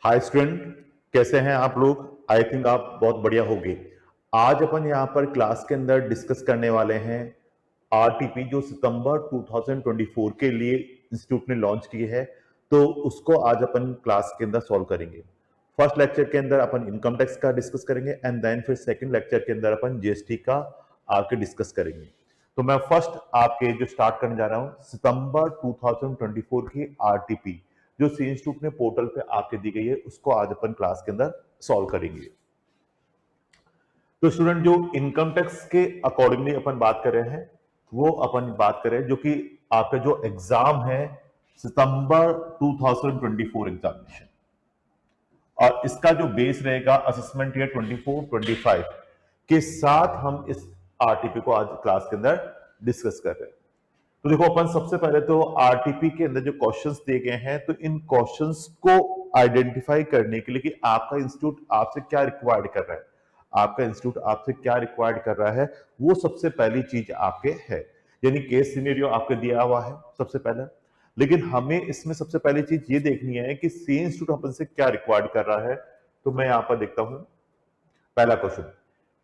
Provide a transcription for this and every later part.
Hi student, कैसे हैं आप लोग? आई थिंक आप बहुत बढ़िया होंगे। आज अपन यहाँ पर क्लास के अंदर डिस्कस करने वाले हैं आरटीपी, जो सितंबर 2024 के लिए इंस्टीट्यूट ने लॉन्च की है। तो उसको आज अपन क्लास के अंदर सॉल्व करेंगे। फर्स्ट लेक्चर के अंदर अपन इनकम टैक्स का डिस्कस करेंगे एंड देन फिर सेकंड लेक्चर के अंदर अपन जीएसटी का आके डिस्कस करेंगे। तो मैं फर्स्ट आपके जो स्टार्ट करने जा रहा हूँ, सितंबर 2024 की आरटीपी जो सी इंस्टीट्यूट ने पोर्टल पे आपके दी गई है, उसको आज अपन क्लास के अंदर सॉल्व करेंगे। तो स्टूडेंट, जो इनकम टैक्स के अकॉर्डिंगली अपन बात कर रहे हैं, वो अपन बात करें जो कि आपका जो एग्जाम है सितंबर 2024 एग्जामिनेशन, और इसका जो बेस रहेगा असेसमेंट ईयर 24-25 के साथ हम इस आरटीपी को आज क्लास के अंदर डिस्कस कर रहे हैं। तो देखो, अपन सबसे पहले तो आरटीपी के अंदर जो क्वेश्चंस दिए गए हैं, तो इन क्वेश्चंस को आइडेंटिफाई करने के लिए कि आपका इंस्टीट्यूट आपसे क्या रिक्वायर्ड कर रहा है, आपका इंस्टीट्यूट आपसे क्या रिक्वायर्ड कर रहा है, वो सबसे पहली चीज आपके है। यानी केस सिनेरियो आपके दिया हुआ है सबसे पहले, लेकिन हमें इसमें सबसे पहली चीज ये देखनी है कि सी इंस्टीट्यूट अपन से क्या रिक्वायर्ड कर रहा है। तो मैं यहां पर देखता हूं पहला question,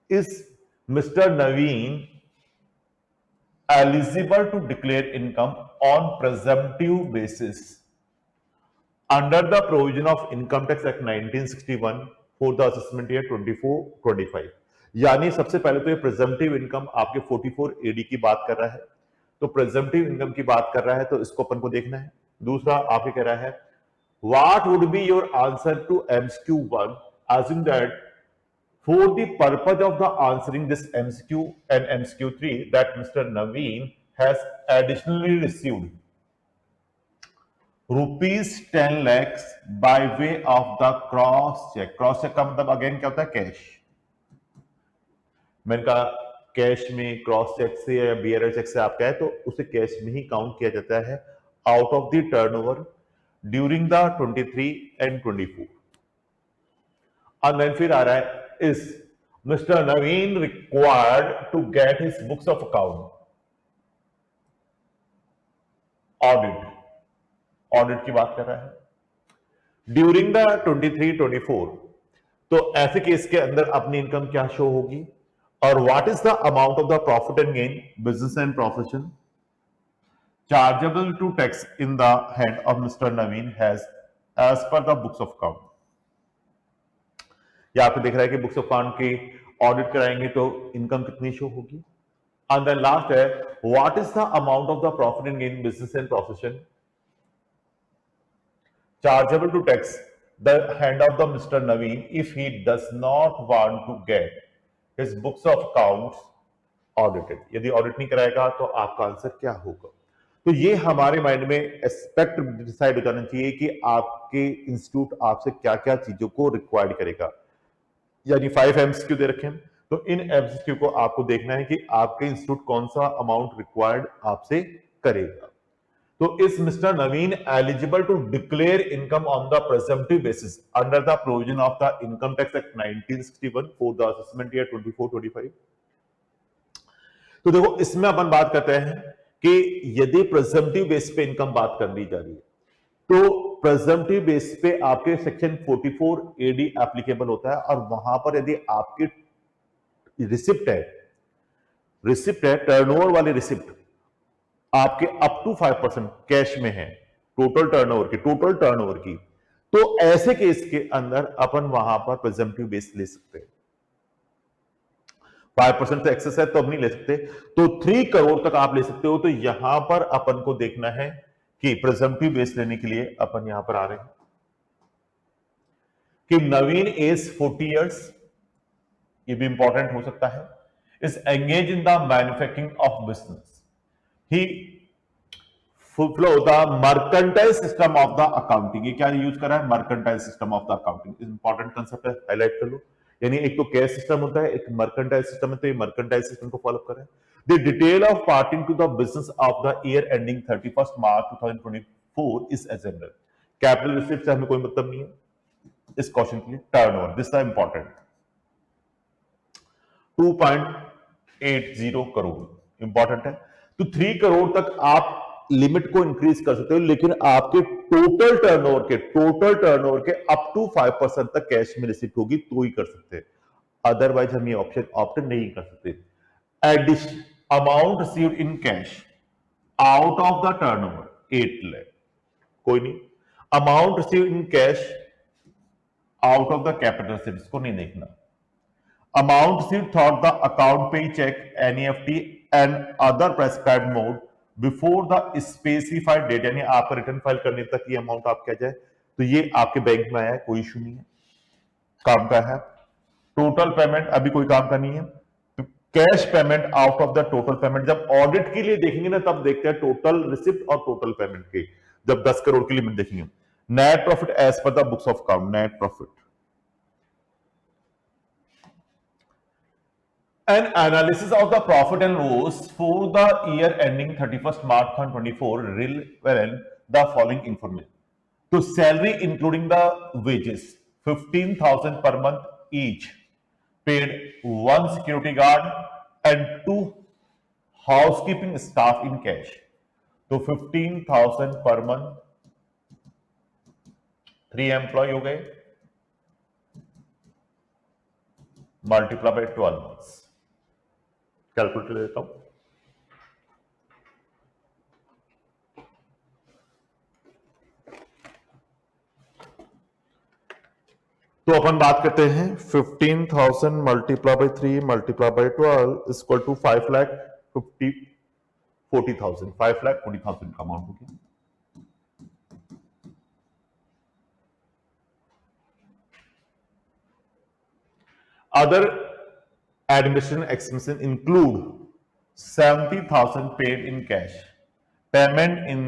is mister Naveen eligible to declare income on presumptive basis under the provision of Income Tax Act 1961 for the assessment year 24-25। यानी सबसे पहले तो ये प्रेजम्पटिव इनकम आपके 44 एडी की बात कर रहा है। तो प्रेजम्पटिव इनकम की बात कर रहा है, तो इसको अपन को देखना है। दूसरा आपके कह रहा है, what would be your answer to MCQ1 assume that for the purpose of the answering this MCQ and MCQ3 that Mr. Naveen has additionally received rupees 10 lakhs by way of the cross check। Cross check का मतलब again क्या होता है? Cash. मैंने कहा cash में cross check से या बियरर चेक से आप कहे तो उसे कैश में ही काउंट किया जाता है out of the turnover during the 23 and 24। और देन फिर आ रहा है, is Mr. Naveen required to get his books of account audit की बात कर रहा है ड्यूरिंग द 23-24। तो ऐसे केस के अंदर अपनी इनकम क्या शो होगी, और what is the amount of the profit and gain business and profession chargeable to tax in the hand of mister Naveen has as per the books of account. या आपको देख रहा है कि बुक्स ऑफ अकाउंट की audit कराएंगे तो income कितनी शो होगी। एंड देन लास्ट है, what is the amount of the profit and gain business and profession chargeable to tax the hand of the mister Naveen if he does not want to get his books of accounts audited. यदि audit नहीं कराएगा तो आपका answer क्या होगा? तो ये हमारे माइंड में एस्पेक्ट डिसाइड हो जाना चाहिए कि आपके इंस्टीट्यूट आपसे क्या क्या चीजों को रिक्वायर्ड करेगा। यानी 5 MCQ दे रखे हैं, तो इन MCQ को आपको देखना है कि आपके इंस्टीट्यूट कौन सा अमाउंट रिक्वायर्ड आपसे करेगा। तो इस mister Naveen eligible to declare income on the presumptive basis under the provision of the income tax act 1961 for the assessment year 24-25। तो देखो, इसमें अपन बात करते हैं कि यदि प्रेजम्पटिव बेस पे इनकम बात कर ली जा रही है, तो प्रेजम्पटिव बेस पे आपके सेक्शन 44 एडी एप्लीकेबल होता है, और वहां पर यदि आपकी रिसिप्ट है टर्नओवर वाली रिसिप्ट आपके अप टू 5% कैश में है टोटल टर्नओवर की, तो ऐसे केस के अंदर अपन वहां पर प्रेजम्पटिव बेस ले सकते हैं। 5% से एक्सेस है तो अब नहीं ले सकते, तो 3 करोड़ तक आप ले सकते हो। तो यहां पर अपन को देखना है कि प्रेजम्पटिव बेस लेने के लिए अपन यहां पर आ रहे हैं कि नवीन एज 40 इयर्स, ये भी इंपॉर्टेंट हो सकता है, is engage in the manufacturing of business, he follow the mercantile system of the accounting. ये क्या यूज कर रहा है? Mercantile system of the accounting. Important concept है, हाईलाइट कर लो। यानी एक तो कैश सिस्टम होता है, एक मर्केंटाइल सिस्टम है, तो ये मर्केंटाइल सिस्टम को फॉलो कर रहा है। The detail of parting to the business of the year ending 31st March 2024 is as under। Capital receipt से हमें कोई मतलब नहीं है इस क्वेश्चन के लिए। Turnover, this is important, 2.80 crore important है। तो 3 करोड़ तक आप लिमिट को इंक्रीज कर सकते हो, लेकिन आपके टोटल टर्नओवर के अप टू 5% तक कैश में रिसिप्ट होगी तो ही कर सकते हैं, अदरवाइज हम ये ऑप्शन ऑप्ट नहीं कर सकते। Addition amount received in cash out of the turnover 8 lakh, कोई नहीं। Amount received in cash out of the capital receipt को नहीं देखना। Amount received through the account pay cheque, NEFT and other prescribed mode before the specified date, यानी आपका return file करने तक ये अमाउंट आपके आ जाए तो ये आपके बैंक में आया है, कोई इशू नहीं है, काम का है। टोटल पेमेंट अभी कोई काम का नहीं है, तो cash payment out of the total payment जब ऑडिट के लिए देखेंगे ना तब देखते हैं टोटल रिसिप्ट और टोटल पेमेंट के, जब 10 करोड़ की लिमिट देखेंगे। Net profit as per the books of account, net profit. An analysis of the profit and loss for the year ending 31st March 2024 relevant the following information. So salary including the wages 15,000 per month each, paid 1 security guard and 2 housekeeping staff in cash. तो 15,000 per month, 3 employee हो गए, multiply by 12 months। Calculator देता हूं, तो अपन बात करते हैं 15,000 multiply by 3 multiply by 12 equal to 5,40,000 5,40,000 का अमाउंट हो गया। Other administration expenses include 70,000 paid in cash, payment in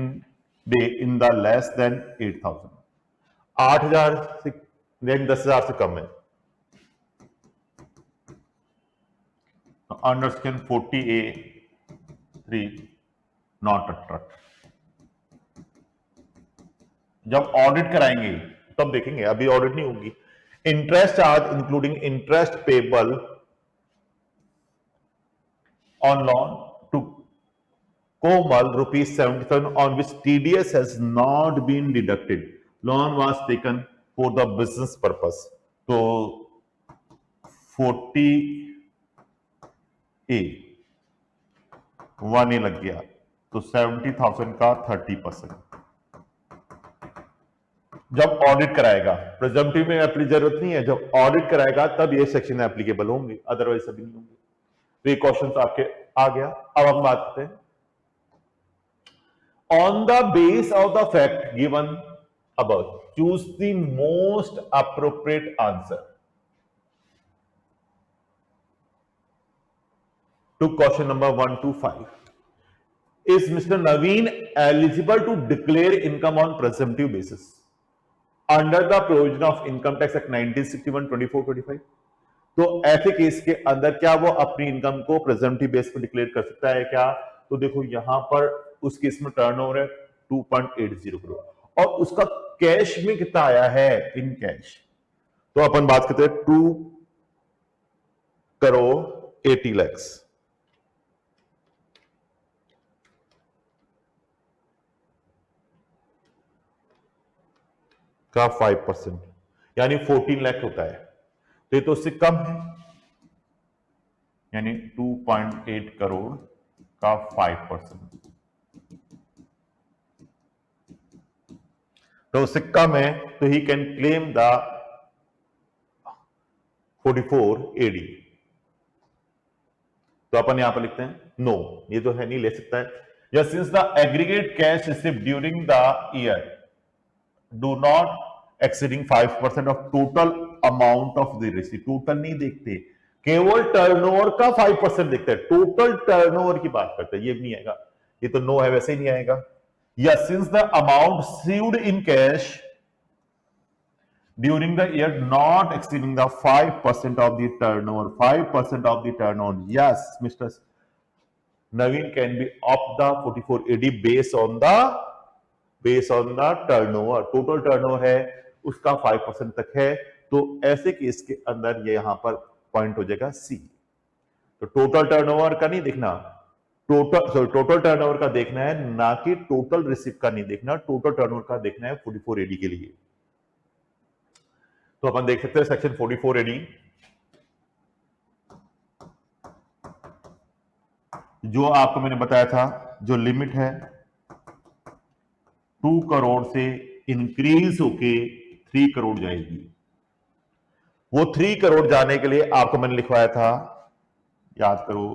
the less than 8,000, 8,000 से 10,000 से कम है, under section 40A(3) not attract. जब ऑडिट कराएंगे तब देखेंगे, अभी ऑडिट नहीं होगी। Interest charge including interest payable on loan to Komal rupees 70,000 on which TDS has not been deducted. Loan was taken for the business purpose. तो 40A 1A लग गया तो 70,000 का 30%। जब ऑडिट कराएगा, प्रेजम्पटिव में अपनी जरूरत नहीं है, जब ऑडिट कराएगा तब ये सेक्शन एप्लीकेबल होंगे, अदरवाइज सभी नहीं होंगे। तो ये क्वेश्चन आपके आ गया। अब हम बात करते हैं on the base of the fact given above choose the most appropriate answer to question number 1 to 5। Is mister Naveen eligible to declare income on presumptive basis under the provision of income tax act 1961 2425? तो ऐसे case के अंदर क्या वो अपनी income को presumptive base पर declare कर सकता है क्या? तो देखो यहां पर उस केस में टर्नओवर है 2.80 करोड़ और उसका कैश में कितना आया है इन कैश, तो अपन बात करते हैं 2.80 लाख का 5% यानी 14 लाख होता है, तो ये तो उससे कम है, यानी 2.8 करोड़ का 5%, तो उससे कम है तो he can claim the 44 AD। तो अपन यहां पर लिखते हैं नो, ये तो है नहीं, ले सकता है। या since the aggregate cash received during the year do not exceeding 5% of total amount of the receipt, total नहीं देखते, केवल टर्नओवर का 5% देखते हैं, टोटल टर्नओवर की बात करते हैं, ये भी नहीं आएगा, ये तो नो है, वैसे ही नहीं आएगा। या since the amount received in cash during the year not exceeding the 5% of the turnover, 5% of the turnover, yes Mr. Naveen can be opt the 44 AD based on the turnover, total turnover है उसका 5% तक है, तो ऐसे case के अंदर ये यहां पर पॉइंट हो जाएगा सी। तो टोटल टर्नओवर का नहीं देखना, टोटल टर्नओवर का देखना है, ना कि टोटल रिसिप्ट का नहीं देखना, टोटल टर्नओवर का देखना है 44 एडी के लिए। तो अपन देख सकते हैं सेक्शन 44 एडी, जो आपको मैंने बताया था, जो लिमिट है 2 करोड़ से इंक्रीज होके 3 करोड़ जाएगी। वो 3 करोड़ जाने के लिए आपको मैंने लिखवाया था, याद करो,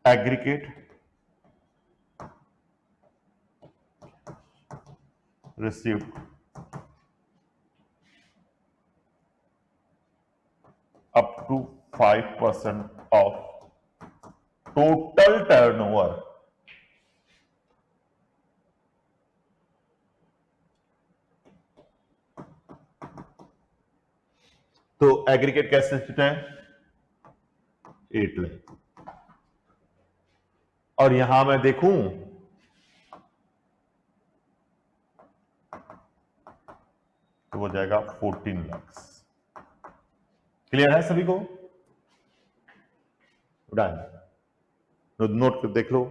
aggregate received up to 5% of total turnover. तो एग्रीगेट कैसे है 8 लाख, और यहां मैं देखूं तो वो जाएगा 14 लाख। क्लियर है सभी को? डन, नोट कर देख लो।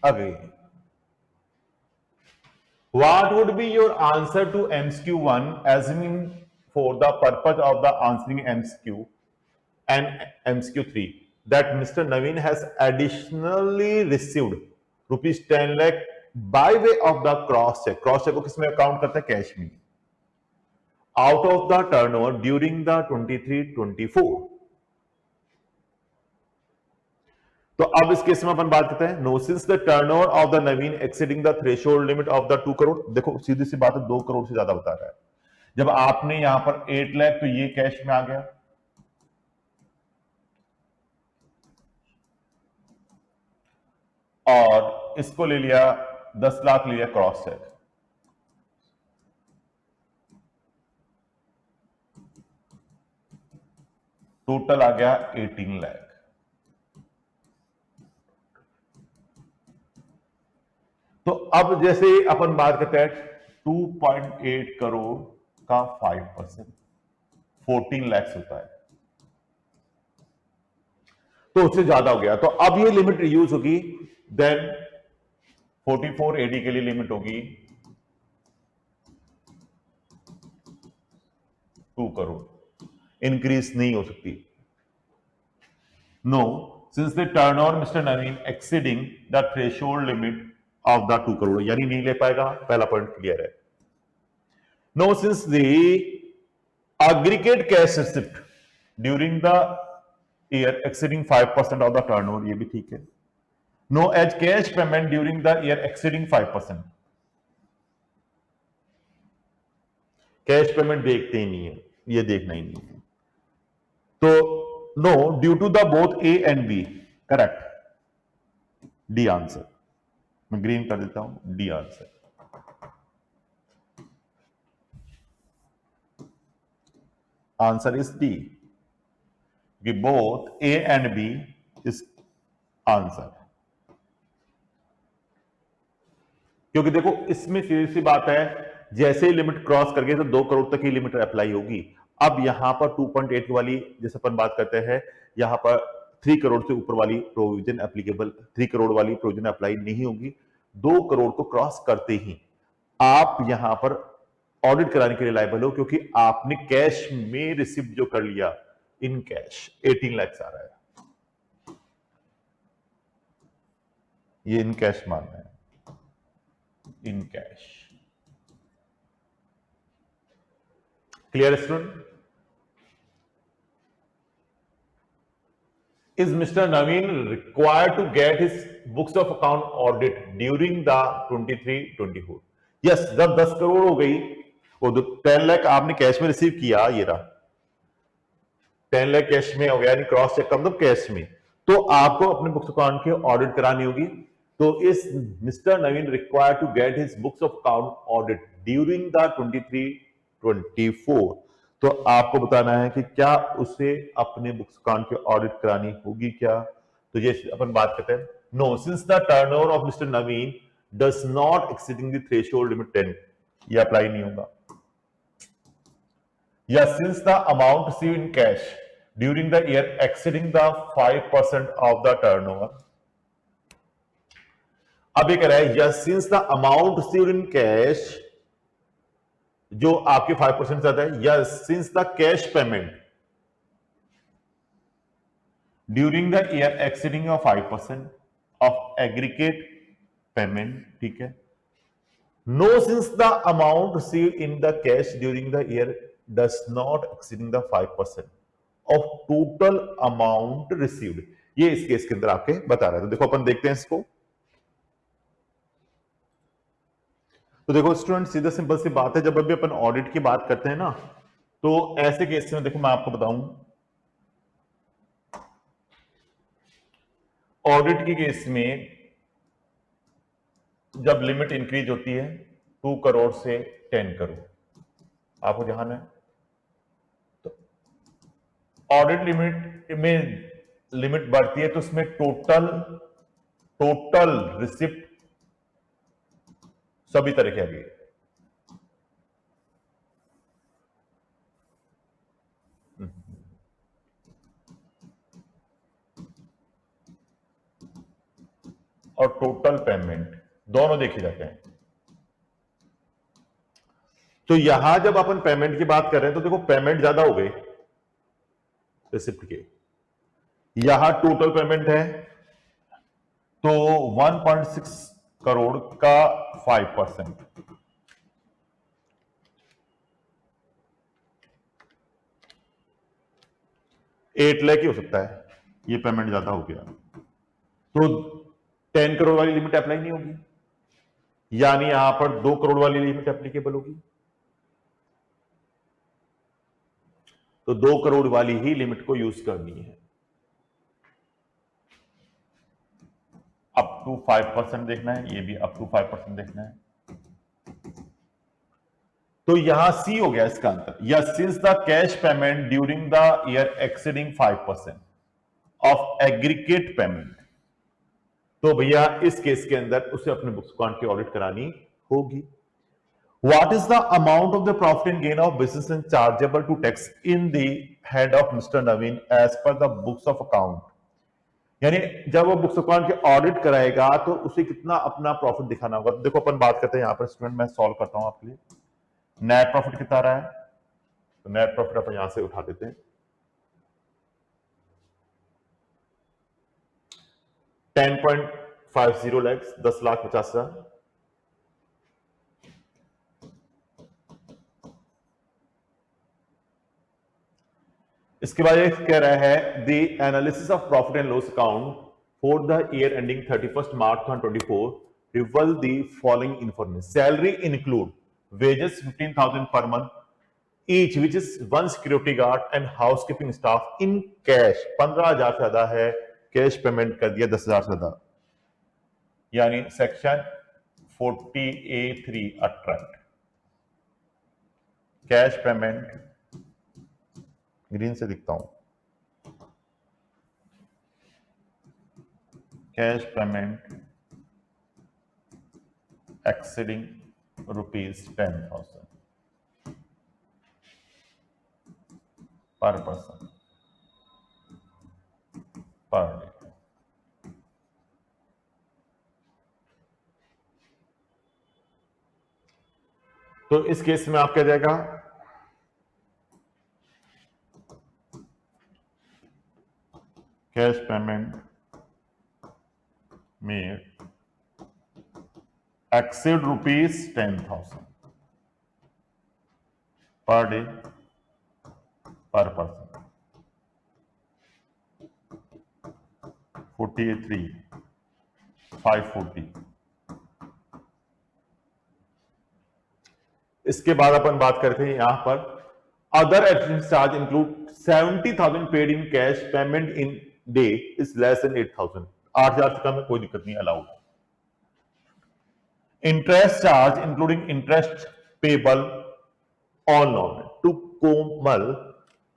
Again, what would be your answer to MCQ1, assuming for the purpose of the answering MCQ and MCQ3 that Mr. Naveen has additionally received rupees 10 lakh by way of the cross check। Cross check को किसमें count करते हैं? Cash में। Out of the turnover during the 23-24। तो अब इस case में अपन बात करते हैं, no since the turnover of the Naveen exceeding the threshold limit of the 2 crore. देखो सीधी सी बात है, 2 करोड़ से ज्यादा बता रहा है। जब आपने यहां पर 8 लाख, तो ये कैश में आ गया, और इसको ले लिया 10 लाख, लिया क्रॉस चेक, टोटल आ गया 18 लाख। तो अब जैसे अपन बात करते हैं 2.8 करोड़ का 5% 14 लाख होता है, तो उससे ज्यादा हो गया। तो अब ये लिमिट यूज होगी, देन 44 एडी के लिए लिमिट होगी 2 करोड़, इंक्रीज नहीं हो सकती। No since the turnover mister Naveen exceeding the threshold limit of the 2 crore, यानी नहीं ले पाएगा, पहला पॉइंट क्लियर है। No since the aggregate cash receipt during the year exceeding 5% of the turnover, ये भी ठीक है। No as cash payment during the year exceeding 5%, cash payment देखते ही नहीं है, ये देखना ही नहीं है। तो no due to the both A and B, correct, D answer. मैं ग्रीन कर देता हूं, D answer. Answer is D, कि both A and B is answer. क्योंकि देखो इसमें सीधी सी बात है, जैसे ही लिमिट क्रॉस करके तो 2 करोड़ तक ही लिमिट अप्लाई होगी। अब यहां पर 2.8 वाली जैसे अपन बात करते हैं, यहां पर 3 करोड़ से ऊपर वाली प्रोविजन एप्लीकेबल, 3 करोड़ वाली प्रोविजन अप्लाई नहीं होगी। 2 करोड़ को क्रॉस करते ही आप यहां पर ऑडिट कराने के लिए लायबल हो, क्योंकि आपने कैश में रिसिप्ट जो कर लिया इन कैश 18 लाख आ रहा है, ये इन कैश मानना है, in cash. Clear student? Is Mr. Naveen required to get his books of account audit during the 23-24? Yes, जब 10 करोड़ हो गई, वो 10 लाख आपने कैश में रिसीव किया, ये रहा 10 लाख कैश में हो गया, यानी क्रॉस चेक का मतलब कैश में, तो आपको अपने बुक्स अकाउंट की ऑडिट करानी होगी। तो इस mister Naveen required to get his books of account audit during the 23-24। तो आपको बताना है कि क्या उसे अपने बुक्स अकाउंट की ऑडिट करानी होगी क्या। तो ये अपन बात करते हैं। No, since the turnover of mister Naveen does not exceeding the threshold limit 10, ये अप्लाई नहीं होगा। या since the amount received in cash during the year exceeding the 5% of the turnover. अब ये कह रहा है yes since the amount received in cash जो आपके 5% ज्यादा है, yes since the cash payment during the year exceeding of 5% of aggregate payment, ठीक है। No since the amount received in the cash during the year does not exceeding the 5% of total amount received. ये इस case के अंदर आपके बता रहा है। तो देखो अपन देखते हैं इसको। तो देखो स्टूडेंट, सीधा सिंपल सी बात है, जब अभी अपन ऑडिट की बात करते हैं ना, तो ऐसे केस में देखो मैं आपको बताऊं, ऑडिट के केस में जब लिमिट इंक्रीज होती है 2 करोड़ से 10 करोड़, आपको ध्यान है, तो ऑडिट लिमिट में लिमिट बढ़ती है तो उसमें टोटल रिसिप्ट सभी तरह के आ गए। और टोटल पेमेंट दोनों देखे जाते हैं। तो यहां जब अपन पेमेंट की बात कर रहे हैं तो देखो पेमेंट ज्यादा हो गए रिसिप्ट के, यहां टोटल पेमेंट है तो 1.6 करोड़ का 5%, एट लाख ही हो सकता है, ये पेमेंट ज्यादा हो गया तो 10 करोड़ वाली लिमिट अप्लाई नहीं होगी, यानी यहां पर 2 करोड़ वाली लिमिट एप्लीकेबल होगी। तो 2 करोड़ वाली ही लिमिट को यूज करनी है। अप टू 5% देखना है, ये भी अप टू 5% देखना है। तो यहां सी हो गया इसका आंसर, या since the cash payment during the year exceeding 5% of aggregate payment, तो भैया इस केस के अंदर उसे अपने बुक्स अकाउंट की ऑडिट करानी होगी। What is the amount of the profit and gain of business and chargeable to tax in the head of Mr. Naveen as per the books of account? यानी जब वो बुक्स अकाउंट की audit कराएगा तो उसे कितना अपना प्रॉफिट दिखाना होगा। तो देखो अपन बात करते हैं, यहां पर स्टूडेंट मैं सॉल्व करता हूं आपके लिए। नेट प्रॉफिट कितना रहा है, तो नेट प्रॉफिट अपन यहां से उठा देते हैं, 10.50 लाख, 10,50,000। इसके बाद एक कह रहा है the analysis of profit and loss account for the year ending 31 March 2024 reveal the following information. Salary include wages 15,000 per month each which is one security guard and housekeeping staff in cash 15,000 से ज्यादा है, cash payment कर दिया 10,000 से ज्यादा, यानी section 40A3 attract cash payment, green से दिखता हूं, कैश पेमेंट एक्सीडिंग ₹10,000 पर पर्सन पर डे। तो इस केस में आप क्या जाएगा, कैश पेमेंट में exceed ₹10,000 per day per person, 48,3 540। इसके बाद अपन बात करते हैं यहां पर other administrative charge include 70,000 paid in cash, payment in day is less than 8,000, 8,000 से कम है कोई दिक्कत नहीं, allowed. Interest charge including interest payable on loan to Kamal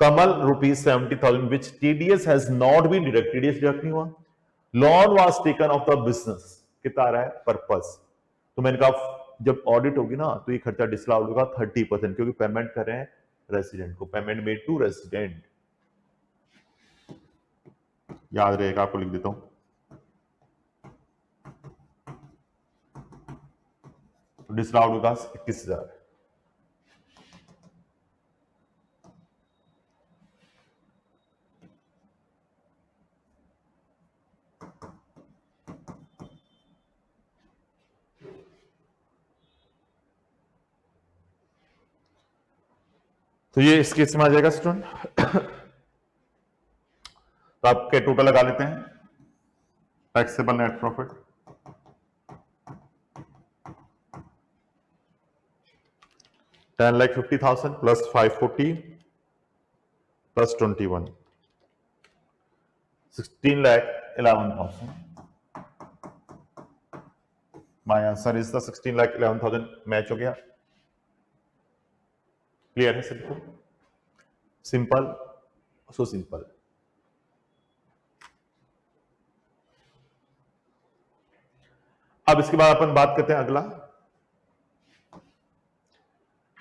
₹70,000 which TDS has not been deducted. TDS deduct नहीं हुआ. Loan was taken of the business. कितना आ रहा है? पर्पस. तो मैंने कहा जब ऑडिट होगी ना तो ये खर्चा डिसअलाउड होगा 30% क्योंकि पेमेंट कर रहे हैं रेसिडेंट को. Payment made to resident. याद रहेगा, आपको लिख देता हूं. तो डिसअलाउड होगा 21,000. तो ये इस केस में आ जाएगा स्टूडेंट. तो आपके टोटल लगा लेते हैं. Taxable net profit 10,50,000 plus 540 plus 21 16,11,000. My answer is the 16,11,000. Match हो गया. क्लियर है सबको? Simple, so simple. अब इसके बाद अपन बात करते हैं अगला.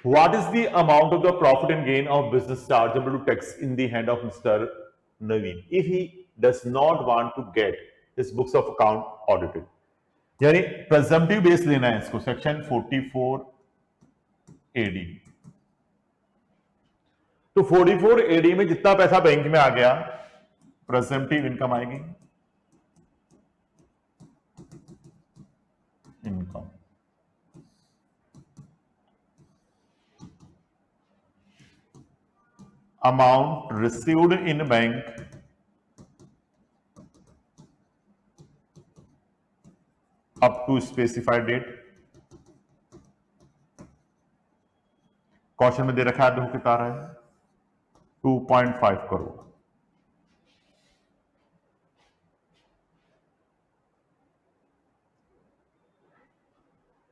What is the amount of the profit and gain of business chargeable to tax in the hand of Mr. Naveen if he does not want to get his books of account audited? यानी presumptive base लेना है इसको. Section 44 AD. तो 44 AD में जितना पैसा bank में आ गया presumptive इनकम आएगी. Income amount received in bank up to specified date. Question में दे रखा है, देखो कितना आ रहा है 2.5 crore.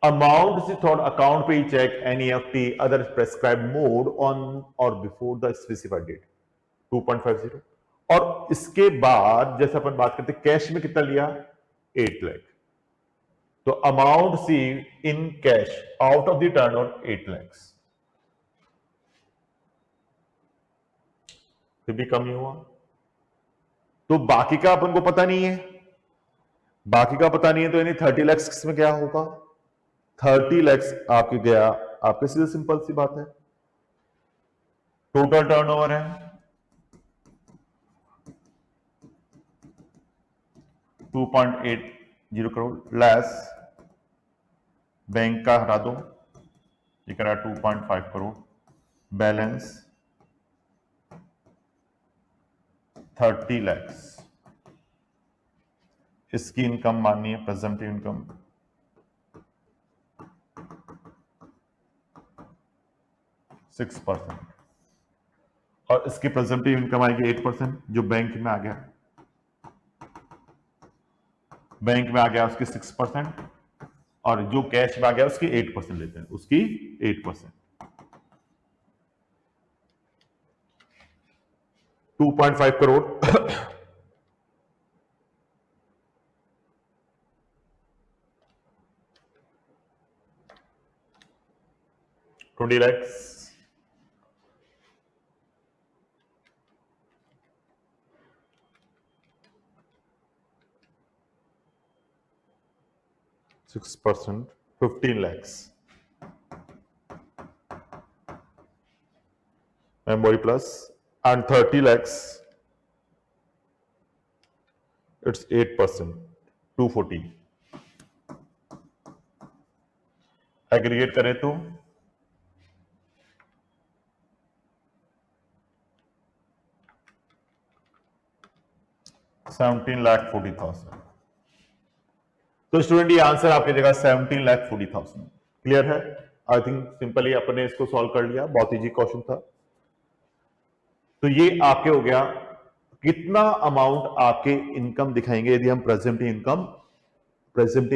Amount is thought account pay check NEFT other prescribed mode on or before the specified date 2.50. और इसके बाद जैसे अपन बात करते कैश में कितना लिया 8 लाख. तो अमाउंट सी in cash out of the turnover 8 lakh. फिर भी कम ही हुआ. तो बाकी का अपन को पता नहीं है. बाकी का पता नहीं है तो यानी 30 लाख में क्या होगा 30 लाख आपके गया. आपके सीधे सिंपल सी बात है. टोटल टर्नओवर है 2.80 करोड़ लेस बैंक का हटा दो, ये करा 2.5 करोड़. बैलेंस 30 लाख. इसकी इनकम माननी है प्रेजेंटिव इनकम 6% और इसकी प्रेजेंटिव इनकम आएगी 8% जो बैंक में आ गया. बैंक में आ गया उसकी 6% और जो कैश में आ गया उसकी 8% लेते हैं. उसकी 8% 2.5 crore 20 lakh 6% 15 lakhs. Memory plus and 30 lakhs. It's 8%. 240. Aggregate करें तो 17,40,000. तो स्टूडेंट ये आंसर आपकी जगह 17,40,000. क्लियर है? आई थिंक सिंपली अपने इसको सॉल्व कर लिया. बहुत इजी क्वेश्चन था. तो ये आपके हो गया कितना अमाउंट आपके इनकम दिखाएंगे यदि हम प्रेजेंटिव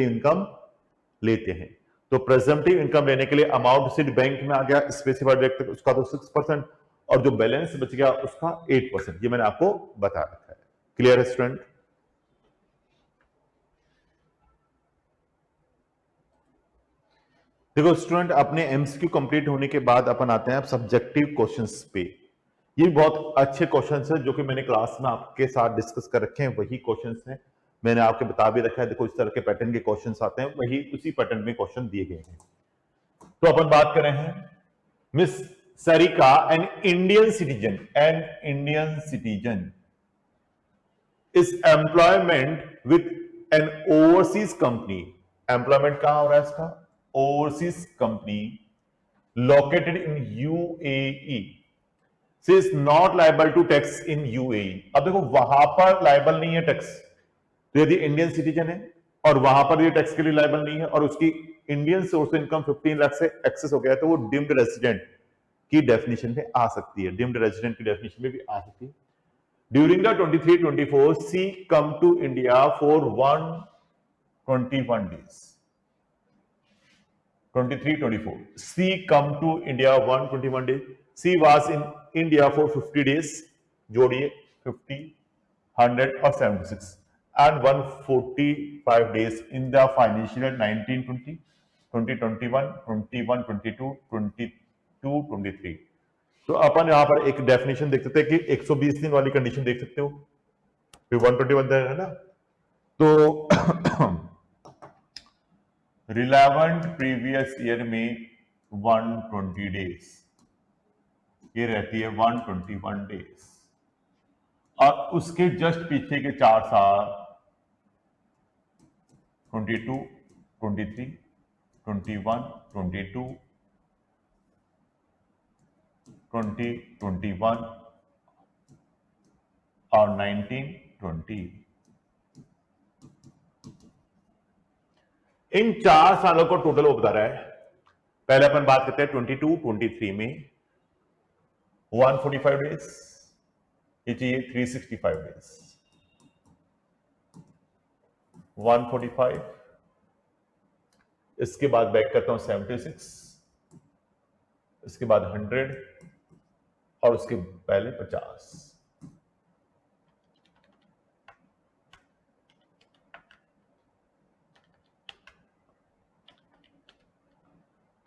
इनकम लेते हैं. तो प्रेजम्पटिव इनकम लेने के लिए अमाउंट सिर्फ बैंक में आ गया स्पेसिफाइड रेट तक, उसका तो 6%, और जो बैलेंस बच गया उसका 8%। ये मैंने आपको बता रखा है। क्लियर है स्टूडेंट? देखो स्टूडेंट, अपने एमसीक्यू कंप्लीट होने के बाद अपन आते हैं अब सब्जेक्टिव क्वेश्चंस पे। ये बहुत अच्छे क्वेश्चंस हैं जो कि मैंने क्लास में आपके साथ डिस्कस कर रखे हैं, वही क्वेश्चंस हैं, मैंने आपके बता भी रखा है। देखो इस तरह के पैटर्न के क्वेश्चंस आते हैं, वही उसी पैटर्न में क्वेश्चन दिए गए हैं। तो अपन बात कर रहे हैं miss Sarika, an Indian citizen is employment with an overseas company. Employment कहां हो रहा है इसका? Overseas company located in UAE, she is not liable to tax in UAE. अब देखो वहां पर लाइबल नहीं है टैक्स, तो यदि इंडियन सिटीजन है और वहां पर ये टैक्स के लिए लाइबल नहीं है और उसकी इंडियन सोर्स इनकम 15 लाख से एक्सेस हो गया है, तो वो डिम्ड रेजिडेंट की डेफिनेशन में आ सकती है, डिम्ड रेजिडेंट की डेफिनेशन में भी आ सकती है। During the 23-24 she come to India for 121 days। 23-24 she come to India 121 days। She was in India for 50 days, जोड़िए 50, 100 और 76, and 145 days in the financial year 1920, 2021, 21, 22, 22, 23। तो अपन यहां पर एक डेफिनेशन देख सकते हैं कि 120 दिन वाली कंडीशन देख सकते हो, फिर 121 दिन है ना, तो रिलेवेंट प्रीवियस ईयर में 120 डेज, ये रहती है 121 डेज, और उसके जस्ट पीछे के 4 साल 22, 23, 21, 22, 20, 21 और 19, 20। इन 4 सालों को टोटल वो बता रहा है। पहले अपन बात करते हैं 22, 23 में 145 डेज, ये चाहिए 365 डेज, 145, इसके बाद बैक करता हूं 76, इसके बाद 100 और उसके पहले 50।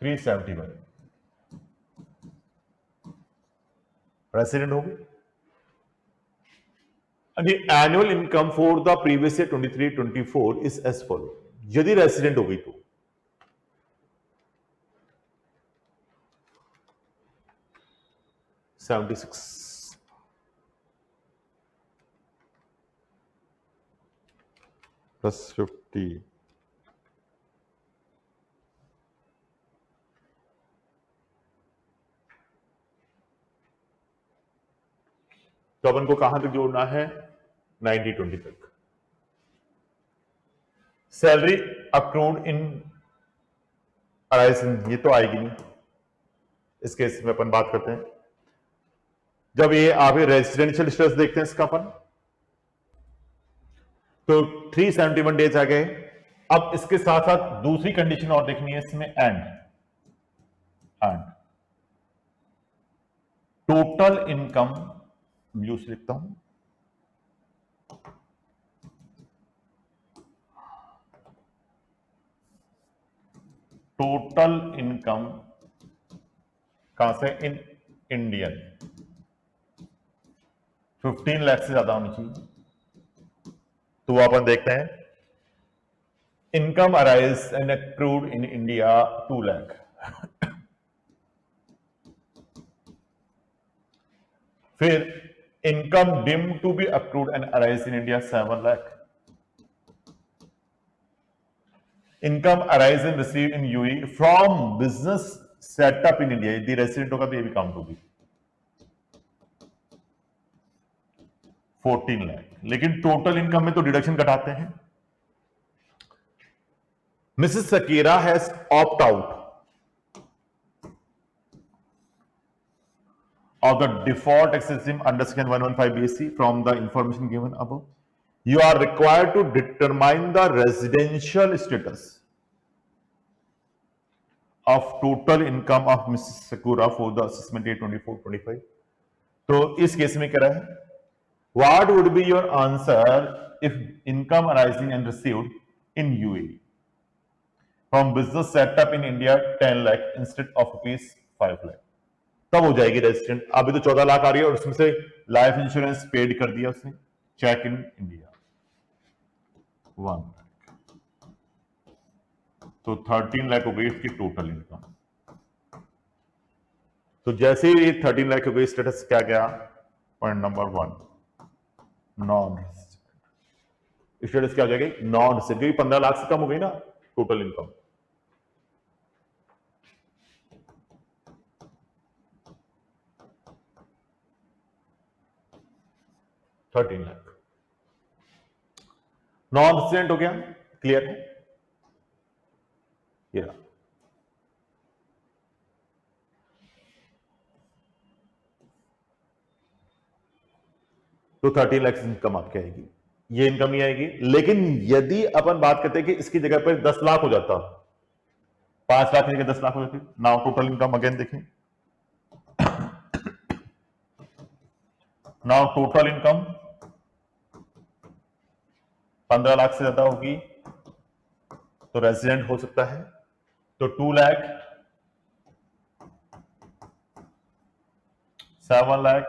$371 रेसिडेंट हो गए। Annual income for the previous year 23-24 is as follow. यदि रेसिडेंट हो गई तो 76 प्लस 50 तो अपन को कहां तक जोड़ना है? 90-20 तक। सैलरी अक्रूड इन अराइजिंग, ये तो आएगी नहीं, इस केस में अपन बात करते हैं जब ये आप रेजिडेंशियल स्टेटस देखते हैं इसका अपन, तो 371 डेज आ गए। अब इसके साथ साथ दूसरी कंडीशन और देखनी है इसमें, एंड टोटल इनकम ब्लू से लिखता हूं, टोटल इनकम कहां से? इन इंडियन 15 लाख से ज्यादा होनी चाहिए। तो वो अपन देखते हैं, income arise and accrued in India 2 lakh, फिर income deem to be accrued and arise in India 7 lakh, income arise and receive in UAE from business setup in India, यदि रेसिडेंट होगा तो ये भी काउंट होगी 14 लाख। लेकिन टोटल इनकम में तो डिडक्शन घटाते हैं। Mrs Shakira has opt out of the default tax system under section 115 BSc from the information given above. You are required to determine the residential status. of total income of Mrs. Sakura for the assessment year 24-25. तो इस case में क्या है, what would be your answer if income arising and received in UAE from business set up in India 10 lakh instead of rupees 5 lakh? तब हो जाएगी resident. अभी तो 14 लाख आ रही है और उसमें से लाइफ इंश्योरेंस पेड कर दिया उसने, चेक इन इंडिया 1 लाख, तो 13 लाख हो गई इसकी टोटल इनकम। तो जैसे ही 13 लाख हो गई, स्टेटस क्या गया, point number 1 non resident. Status क्या हो जाएगी, नॉन रेजिडेंट, क्योंकि 15 लाख से कम हो गई ना total income. $13 lakh non resident हो गया, क्लियर है ये। तो 13 लाख इनकम आपकी आएगी, ये इनकम ही आएगी। लेकिन यदि अपन बात करते हैं कि इसकी जगह पर 10 लाख हो जाता, 5 लाख की जगह 10 लाख हो जाती, नाउ टोटल इनकम अगेन देखें, नाउ टोटल इनकम 15 लाख से ज्यादा होगी तो रेजिडेंट हो सकता है। तो 2 लाख, 7 लाख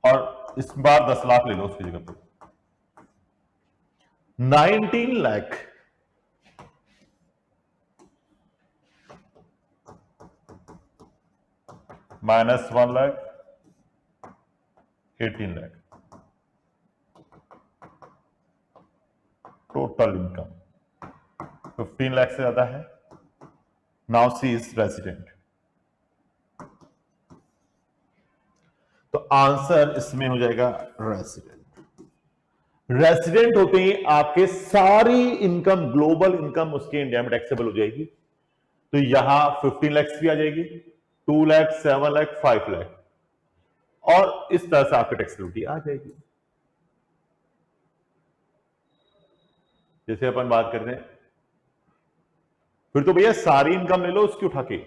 और इस बार 10 लाख ले लो उसकी जगह पे, 19 lakh minus 1 lakh 18 lakh total income 15 lakh से ज्यादा है। Now see is resident. तो आंसर इसमें हो जाएगा रेजिडेंट। रेजिडेंट होते ही आपके सारी इनकम, ग्लोबल इनकम उसके इंडिया में टैक्सेबल हो जाएगी। तो यहां 15 लाख भी आ जाएगी, 2 लाख, 7 लाख, 5 लाख, और इस तरह से आपकी टैक्सेबिलिटी आ जाएगी। जैसे अपन बात करते हैं, फिर तो भैया सारी इनकम ले लो उसकी उठा के,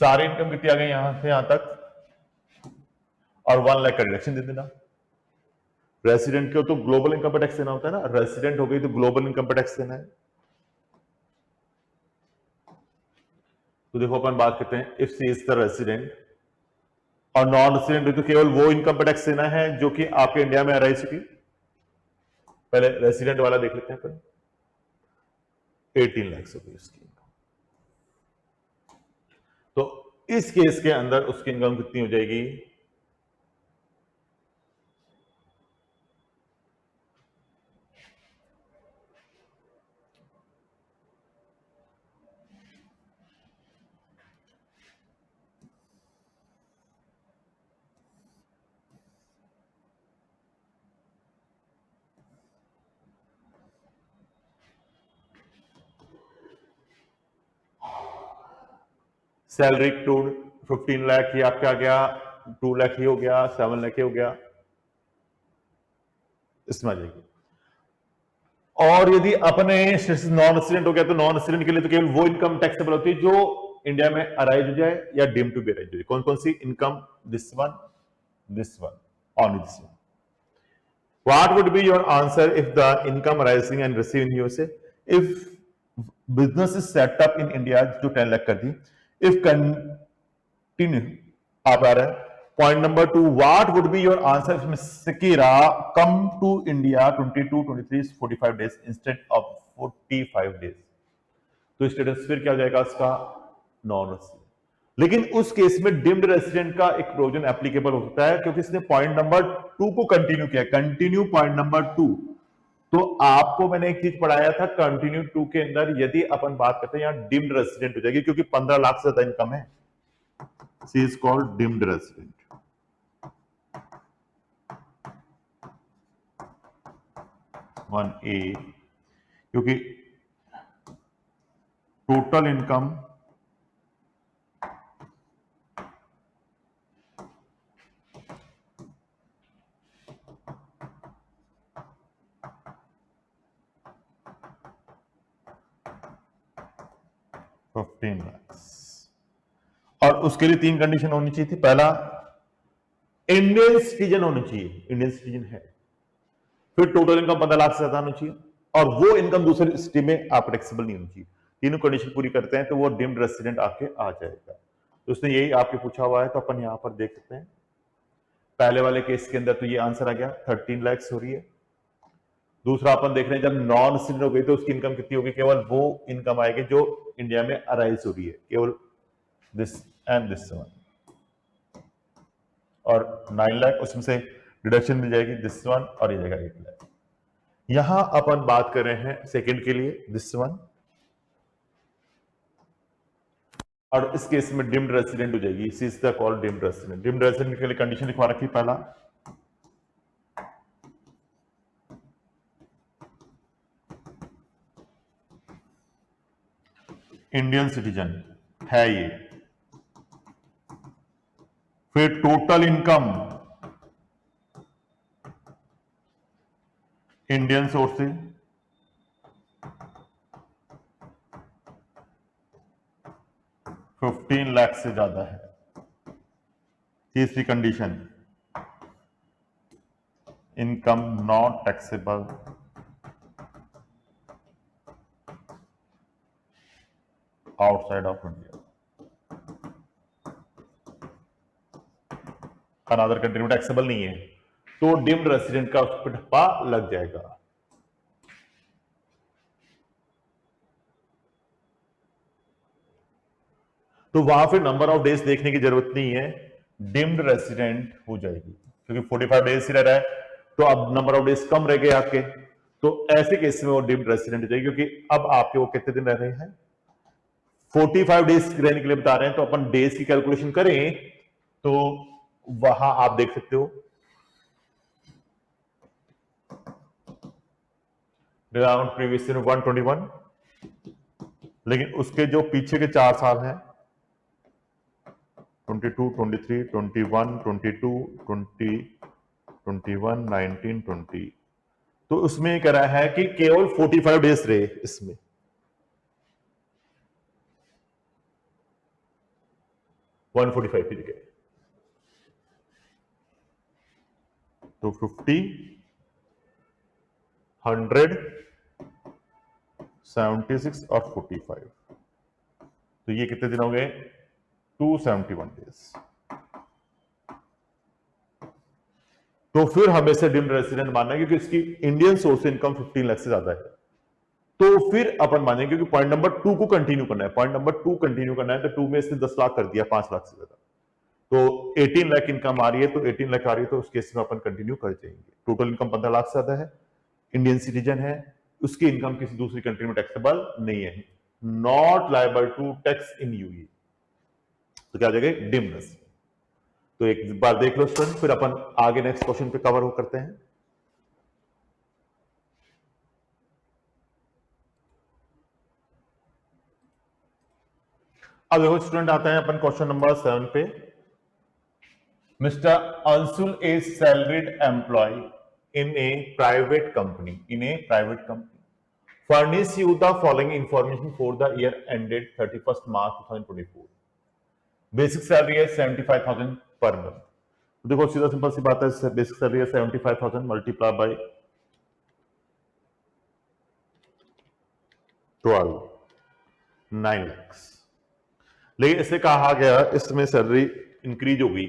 सारी इनकम कितनी आ गई यहां से यहां तक, और 1 लाख का डिडक्शन दे देना। रेसिडेंट को तो ग्लोबल इनकम पे टैक्स देना होता है ना, रेसिडेंट हो गई तो ग्लोबल इनकम पे टैक्स देना है। तो देखो अपन बात करते हैं, if she is the resident और नॉन रेसिडेंट, तो केवल वो इनकम पे टैक्स देना है जो कि आपके इंडिया में आ रही चुकी। पहले रेसिडेंट वाला देख लेते हैं अपन, 18 लाख हो गई उसकी इनकम। तो इस केस के अंदर उसकी इनकम कितनी हो जाएगी, सैलरी टू 15 लाख, ही आपका आ गया, 2 लाख ही हो गया, 7 लाख ही हो गया, इसमें आ जाएगी। और यदि अपने नॉन रेसिडेंट हो गया तो नॉन रेसिडेंट के लिए तो केवल वो इनकम टैक्सेबल होती है जो इंडिया में अराइज हो जाए या डीम टू बी अराइज हो जाए। कौन कौन सी income, this one, only this one. What would be your answer if the income arising and receive in USA, if business is set up in India, जो 10 लाख कर दी, इफ कंटिन्यू आप आ रहा है। Point number 2, what would be your answer if Ms. Sakira come to India 22, 23, 45 days instead of 45 days? तो status फिर क्या हो जाएगा उसका, नॉन रेसिडेंट। लेकिन उस केस में डिम्ड रेसिडेंट का एक प्रोविजन एप्लीकेबल हो सकता है, क्योंकि इसने पॉइंट नंबर 2 को कंटिन्यू किया, कंटिन्यू पॉइंट नंबर 2। तो आपको मैंने एक चीज पढ़ाया था, कंटिन्यू 2 के अंदर यदि अपन बात करते हैं यहां डिम्ड रेसिडेंट हो जाएगी, क्योंकि 15 लाख से ज्यादा इनकम है। C is called deemed resident. 1A, क्योंकि टोटल इनकम 15 लाख। और उसके लिए 3 कंडीशन होनी चाहिए थी। पहला, इंडियन सिटीजन होनी चाहिए, इंडियन सिटीजन है। फिर टोटल इनकम 15 लाख से ज्यादा होनी चाहिए, और वो इनकम दूसरी सिटी में आप टैक्सेबल नहीं होनी चाहिए। तीनों कंडीशन पूरी करते हैं तो वो डीम्ड रेसिडेंट आके आ जाएगा। तो उसने यही आपके पूछा हुआ है, तो अपन यहां पर देख सकते हैं। पहले वाले केस के अंदर तो ये आंसर आ गया, 13 लाख हो रही है। दूसरा अपन देख रहे हैं, जब नॉन सिटीजन हो गई तो उसकी इनकम कितनी होगी, केवल वो इनकम आएगी जो इंडिया में अराइज हो रही है, केवल दिस एंड दिस वन। और 9 लाख उसमें से डिडक्शन मिल जाएगी, दिस वन, और ये जाएगा 8 लाख। यहां अपन बात कर रहे हैं सेकंड के लिए, दिस वन, और इस केस में डिम्ड रेसिडेंट हो जाएगी, इसी से called deemed resident. Deemed resident के लिए कंडीशन लिखवा रखी, पहला इंडियन सिटीजन है ये, फिर टोटल इनकम इंडियन सोर्स से 15 लाख से ज्यादा है। तीसरी condition, income not taxable outside of India, another country में टैक्सेबल नहीं है, तो डिम्ड रेसिडेंट का उस पर ठप्पा लग जाएगा। तो वहां फिर नंबर ऑफ डेज देखने की जरूरत नहीं है, डिम्ड रेसिडेंट हो जाएगी, क्योंकि 45 डेज ही रह रहा है, तो अब नंबर ऑफ डेज कम रह गए आपके, तो ऐसे केस में वो डिम्ड रेसिडेंट हो जाएगी, क्योंकि अब आपके वो कितने दिन रह रहे हैं, 45 डेज रहने के लिए बता रहे हैं। तो अपन डेज की कैलकुलेशन करें तो वहां आप देख सकते हो, प्रीवियस ईयर 121, लेकिन उसके जो पीछे के 4 साल हैं, 22, 23, 21, 22, 20, 21, 19, 20, तो उसमें कह रहा है कि केवल 45 डेज रहे इसमें। वन 45 की जगह, तो 50, 100, 76 और 45, तो ये कितने दिन हो गए, 271 डेज। तो फिर हमें से डिम्ड रेसिडेंट मानना है, क्योंकि इसकी इंडियन सोर्स इनकम 15 लाख से ज्यादा है, तो फिर अपन मानेंगे, क्योंकि पॉइंट नंबर 2 को कंटिन्यू करना है, पॉइंट नंबर 2 कंटिन्यू करना है, तो 2 में इसने 10 लाख कर दिया, 5 लाख से ज्यादा, तो 18 लाख इनकम आ रही है, तो 18 लाख आ रही है, तो उस केस में अपन कंटिन्यू कर जाएंगे। टोटल इनकम 15 लाख से ज्यादा है, इंडियन सिटीजन है, उसकी इनकम किसी दूसरी कंट्री में टैक्सेबल नहीं है, not liable to tax in UAE, तो क्या हो जाएगा, डिम्ड रेसिडेंट। तो एक बार देख लो स्टूडेंट, फिर अपन आगे नेक्स्ट क्वेश्चन पे कवर करते हैं। अब देखो स्टूडेंट, आता है अपन क्वेश्चन नंबर 7 पे। Mister Anshul is salaried employee in a private company, furnish you the following information for the year ended 31st March 2024. Basic salary है 75,000 पर मंथ। तो देखो सीधा सिंपल सी बात है, बेसिक सैलरी है 75,000 मल्टीप्लाई बाय 12, 9 लाख। लेकिन इसे कहा गया इसमें सैलरी इंक्रीज होगी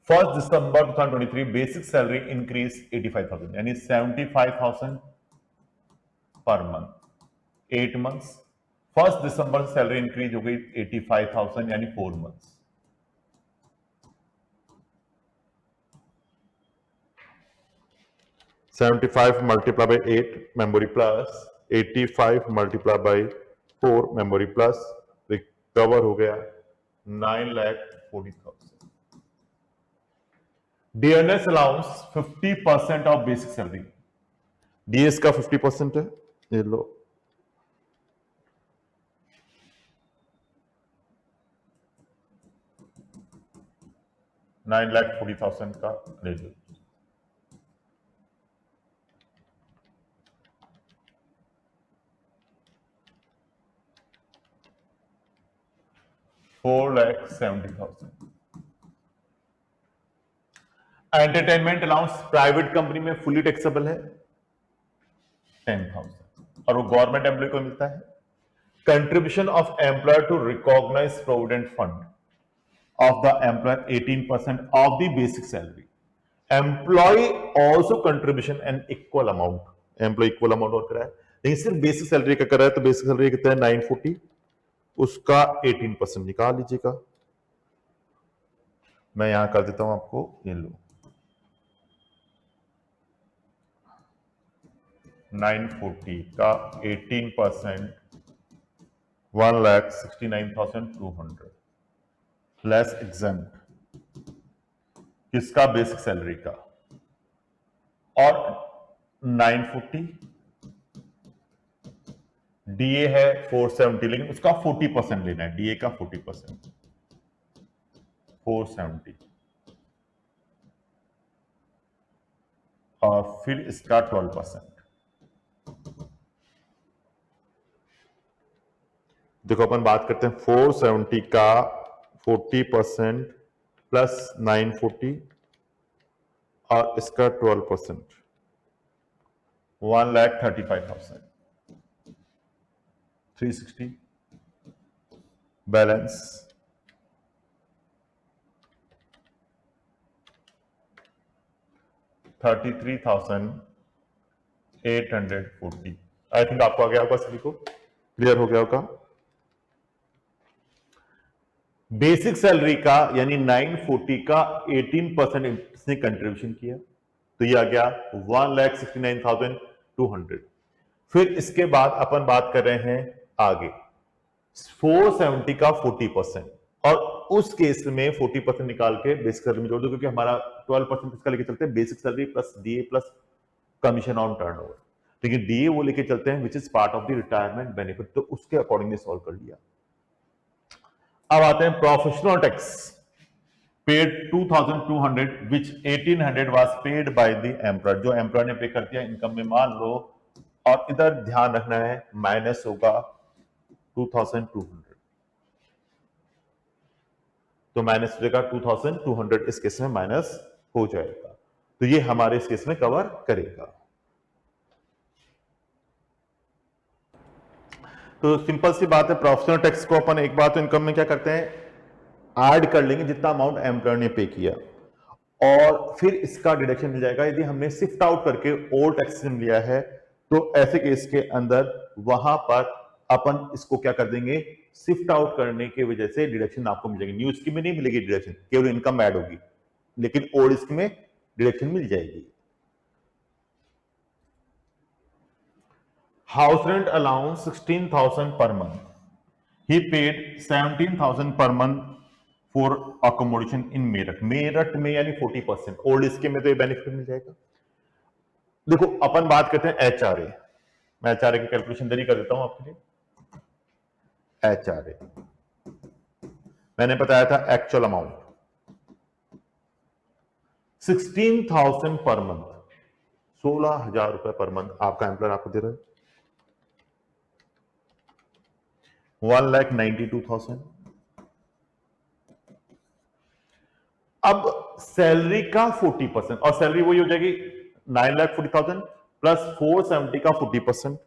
1 दिसंबर 2023, बेसिक सैलरी इंक्रीज 85,000, यानी 75,000 पर मंथ, 8 मंथ्स। 1 दिसंबर से सैलरी इंक्रीज हो गई 85,000, यानी 4 months. $75 multiply by 8 memory plus 85 multiply by 4 memory plus, recover हो गया 9,40,000। Dearness allowance 50% of basic salary, DS का 50% है, ये लो, $9,40,000 का ले लो। 4,70,000। एंटरटेनमेंट अलाउंस प्राइवेट कंपनी में फुली टैक्सेबल है 10,000 और वो गवर्नमेंट एम्प्लॉय को मिलता है। Contribution of employer to recognise provident fund of the employer 18% of the basic salary. Employ also contribution an equal amount, employee equal amount और कराए, लेकिन सिर्फ बेसिक सैलरी का कर रहा है तो बेसिक सैलरी कितना है 940, उसका 18% निकाल लीजिएगा। मैं यहां कर देता हूं आपको, ये लो 940 का 18% 1,69,200 लेस एग्जेम्प्ट किसका, बेसिक सैलरी का, और 940 डीए है 470, लेकिन उसका 40% लेना है, डीए का 40%, 470 और फिर इसका 12%। देखो अपन बात करते हैं 470 का 40% प्लस 940 और इसका 12%, 1,35,000, 360 बैलेंस 33,840। आई थिंक आपको आ गया होगा, सभी को क्लियर हो गया होगा। बेसिक सैलरी का यानी 940 का 18% इसने कंट्रीब्यूशन किया तो ये आ गया 1,69,200। फिर इसके बाद अपन बात कर रहे हैं आगे 470 का 40%, और उस केस में 40% निकाल के बेसिक सैलरी में जोड़ दो, क्योंकि हमारा 12% इसका लेके चलते हैं basic salary plus DA plus commission on turnover, लेकिन डीए वो लेके चलते हैं which is part of the retirement benefit, तो उसके अकॉर्डिंगली सॉल्व कर लिया। अब आते हैं professional tax paid 2,200 which 1,800 was paid by the employer, जो एम्प्लॉयर ने पे कर दिया इनकम में मान लो, और इधर ध्यान रखना है माइनस होगा 2,200, तो माइनस हो जाएगा 2,200, इस केस में माइनस हो जाएगा, तो ये हमारे इस केस में कवर करेगा। तो सिंपल सी बात है, प्रोफेशनल टैक्स को अपन एक बार तो इनकम में क्या करते हैं, ऐड कर लेंगे जितना अमाउंट एम्प्लॉयर ने पे किया, और फिर इसका डिडक्शन मिल जाएगा। यदि हमने शिफ्ट आउट करके ओल्ड टैक्स लिया है तो ऐसे केस के अंदर वहां पर अपन इसको क्या कर देंगे, शिफ्ट आउट करने की वजह से डिडक्शन आपको मिल जाएगी। न्यू स्कीम में नहीं मिलेगी डिडक्शन, केवल इनकम ऐड होगी, लेकिन ओल्ड स्कीम में डिडक्शन मिल जाएगी। House rent allowance 16,000 per month. He paid 17,000 per month for accommodation in Meerut. Meerut में यानी 40%, ओल्ड स्कीम में तो ये बेनिफिट मिल जाएगा। देखो अपन बात करते हैं एचआरए, मैं एचआरए की कैलकुलेशन देरी कर देता हूं आपके लिए। एचआरए मैंने बताया था एक्चुअल अमाउंट 16,000 पर मंथ, 16,000 रुपए पर मंथ आपका एम्प्लॉयर आपको दे रहा है, 1,92,000। अब सैलरी का 40%, और सैलरी वही हो जाएगी 9,40,000 प्लस 470 का 40%,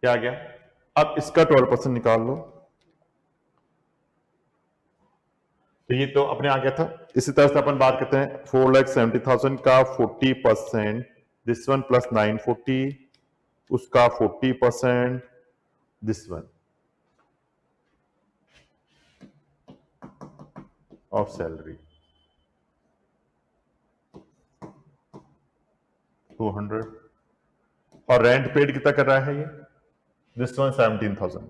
क्या आ गया। अब इसका 12% निकाल लो, तो ये तो अपने आ गया था। इसी तरह से अपन बात करते हैं 4,70,000 का 40%, दिस वन प्लस 940 उसका 40%, दिस वन ऑफ सैलरी 200, और रेंट पेड कितना कर रहा है ये, this one 17,000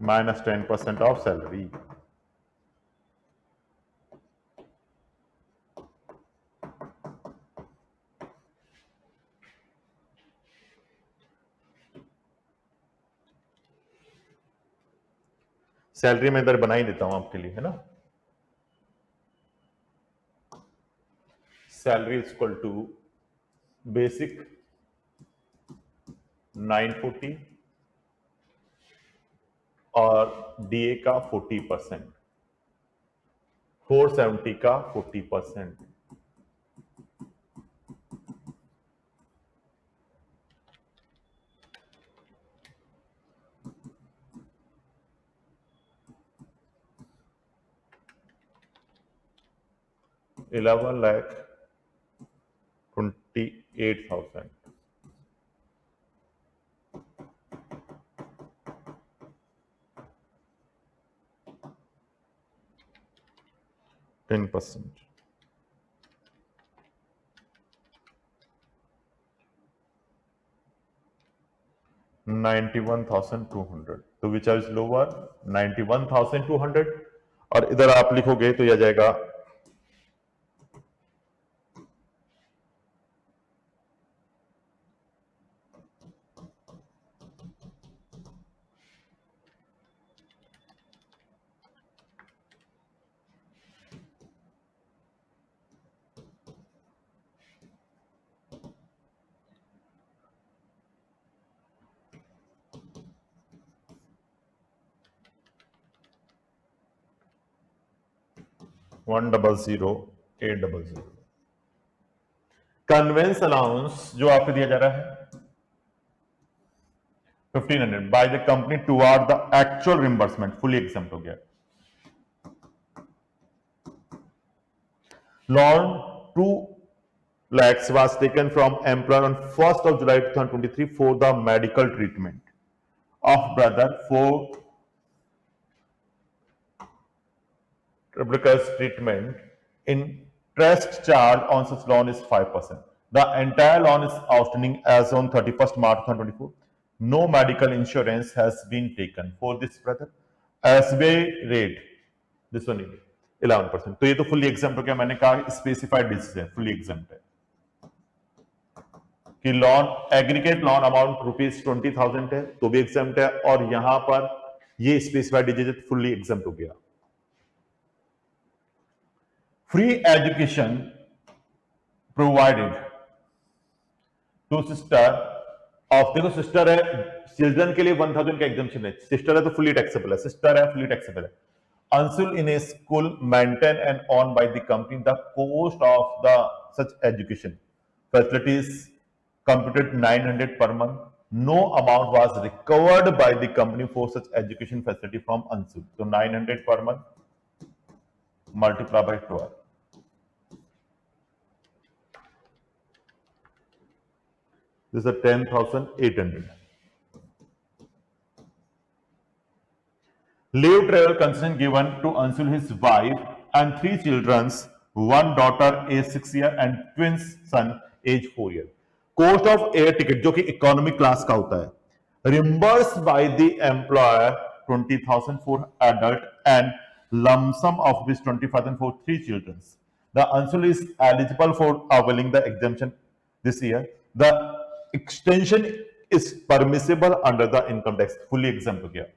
minus 10% of salary. Salary में इधर बना ही देता हूं आपके लिए, है ना। Salary is equal to basic 940 और डीए का 40%, 470 का 40%। $11,28,000। 10%। 91,200। तो विच इज लोअर? 91,200। और इधर आप लिखोगे तो यह जाएगा 100,800। कन्वेंस अलाउंस जो आपको दिया जा रहा है 1500 by the company toward the actual reimbursement, fully exempt हो गया। Loan 2 lakhs was taken from employer on 1st of July 2023 for the medical treatment of brother for Republic's treatment. Interest charge on such loan is 5%. The entire loan is outstanding as on 31st March 2024. No medical insurance has been taken for this brother. SBI rate, this one 11%. तो ये तो fully exempt हो गया। मैंने कहा specified disease है, fully exempt है कि लोन एग्रीगेट लोन अमाउंट ₹20,000 है तो भी एग्जाम्प्ट है, और यहां पर ये स्पेसिफाइड डिजीज फुली एग्जाम्प्ट हो गया। Free education provided to sister of, देखो सिस्टर है, चिल्ड्रन के लिए 1000 का एग्जाम्पशन है, सिस्टर है तो फुली टैक्सेबल है, सिस्टर है फुली टैक्सेबल है। Unsul in a school maintained and owned by the company, the cost of the such education facilities computed 900 per month. No amount was recovered by the company for such education facility from Unsul. So 900 per month multiply by 12. This is a 10,800. Leave travel concession given to Ansul, his wife, and 3 children, 1 daughter age 6 year and twins son age 4 year. Cost of air ticket जो कि economic class का होता है, reimbursed by the employer 20,000 for adult and lump sum of which 20,000 for 3 children. The Ansul is eligible for availing the exemption this year. The extension is permissible under the income tax. Fully exempt हो गया।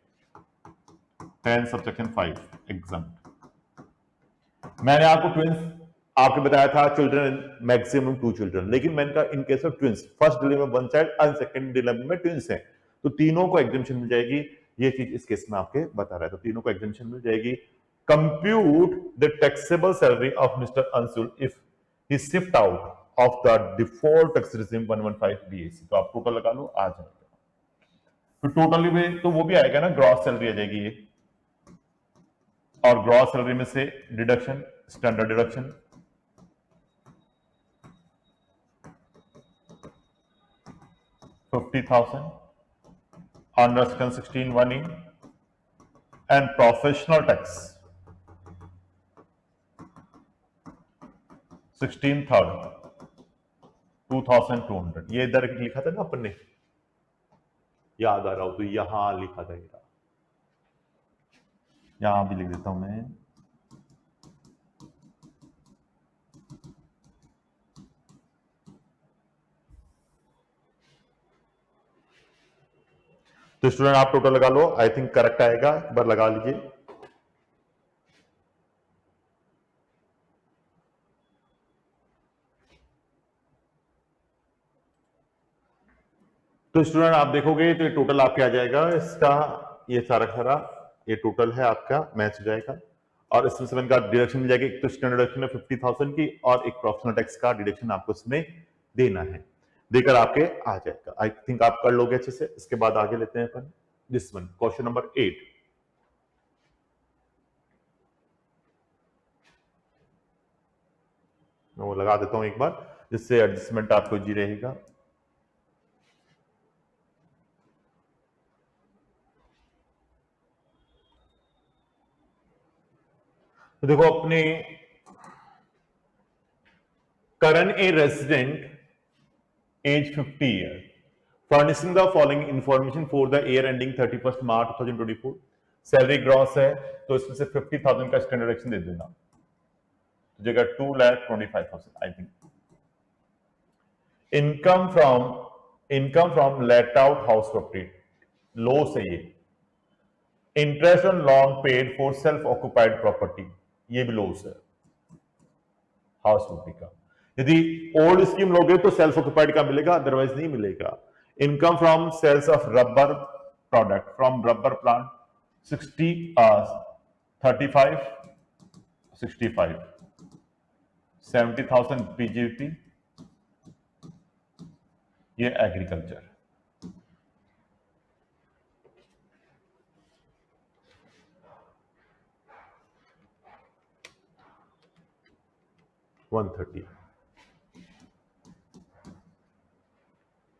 10 subsection 5 exempt। मैंने आपको twins आपको बताया था, children maximum 2 children, लेकिन मैंने कहा in case of twins first delivery में 1 चाइल्ड एंड सेकंड डिलीवरी में ट्विंस हैं तो तीनों को एग्जेम्पशन मिल जाएगी। ये चीज इस केस में आपके बता रहा है, तो तीनों को एग्जेम्पशन मिल जाएगी। Compute the taxable salary of mister Anshul if he shift out of the default tax regime 115 BAC. तो आप टोटल लगा लो, आ जाएगा। तो टोटली में तो वो भी आएगा ना, ग्रॉस सैलरी आ जाएगी ये, और ग्रॉस सैलरी में से deduction, standard deduction, $50,000 under section 16(1)(e) and professional tax 16,000 2,200। ये इधर लिखा था ना अपन ने, याद आ रहा हो तो यहां लिखा था, यहां भी लिख देता हूं मैं। तो स्टूडेंट आप टोटल लगा लो, आई थिंक करेक्ट आएगा, एक बार लगा लीजिए। तो स्टूडेंट आप देखोगे तो ये टोटल आपके आ जाएगा इसका, ये सारा सारा ये टोटल है आपका मैच हो जाएगा। और इसमें से का डिडक्शन मिल जाएगी, एक तो स्टैंडर्ड डिडक्शन है 50,000 की और एक प्रोफेशनल टैक्स का डिडक्शन आपको इसमें देना है, देकर आपके आ जाएगा। आई थिंक आप कर लोगे अच्छे से। इसके बाद आगे लेते हैं अपन दिस वन, क्वेश्चन नंबर 8। मैं वो लगा देता हूं एक बार जिससे एडजस्टमेंट आपको जी रहेगा। तो देखो अपने करण a resident age 50 years, furnishing the following information for the year ending 31st March 2024। Salary gross है तो इसमें से 50,000 का स्टैंडर्ड डिडक्शन दे देना, तो जगह 2,25,000 I think. Income from let out house property, लो से ये interest on loan paid for self occupied property, ये भी लॉस है हाउस प्रॉपर्टी का। यदि ओल्ड स्कीम लोगे तो सेल्फ ऑक्युपाइड का मिलेगा, अदरवाइज नहीं मिलेगा। Income from sales of rubber product from rubber plant 35 65 70,000 PGP, ये agriculture.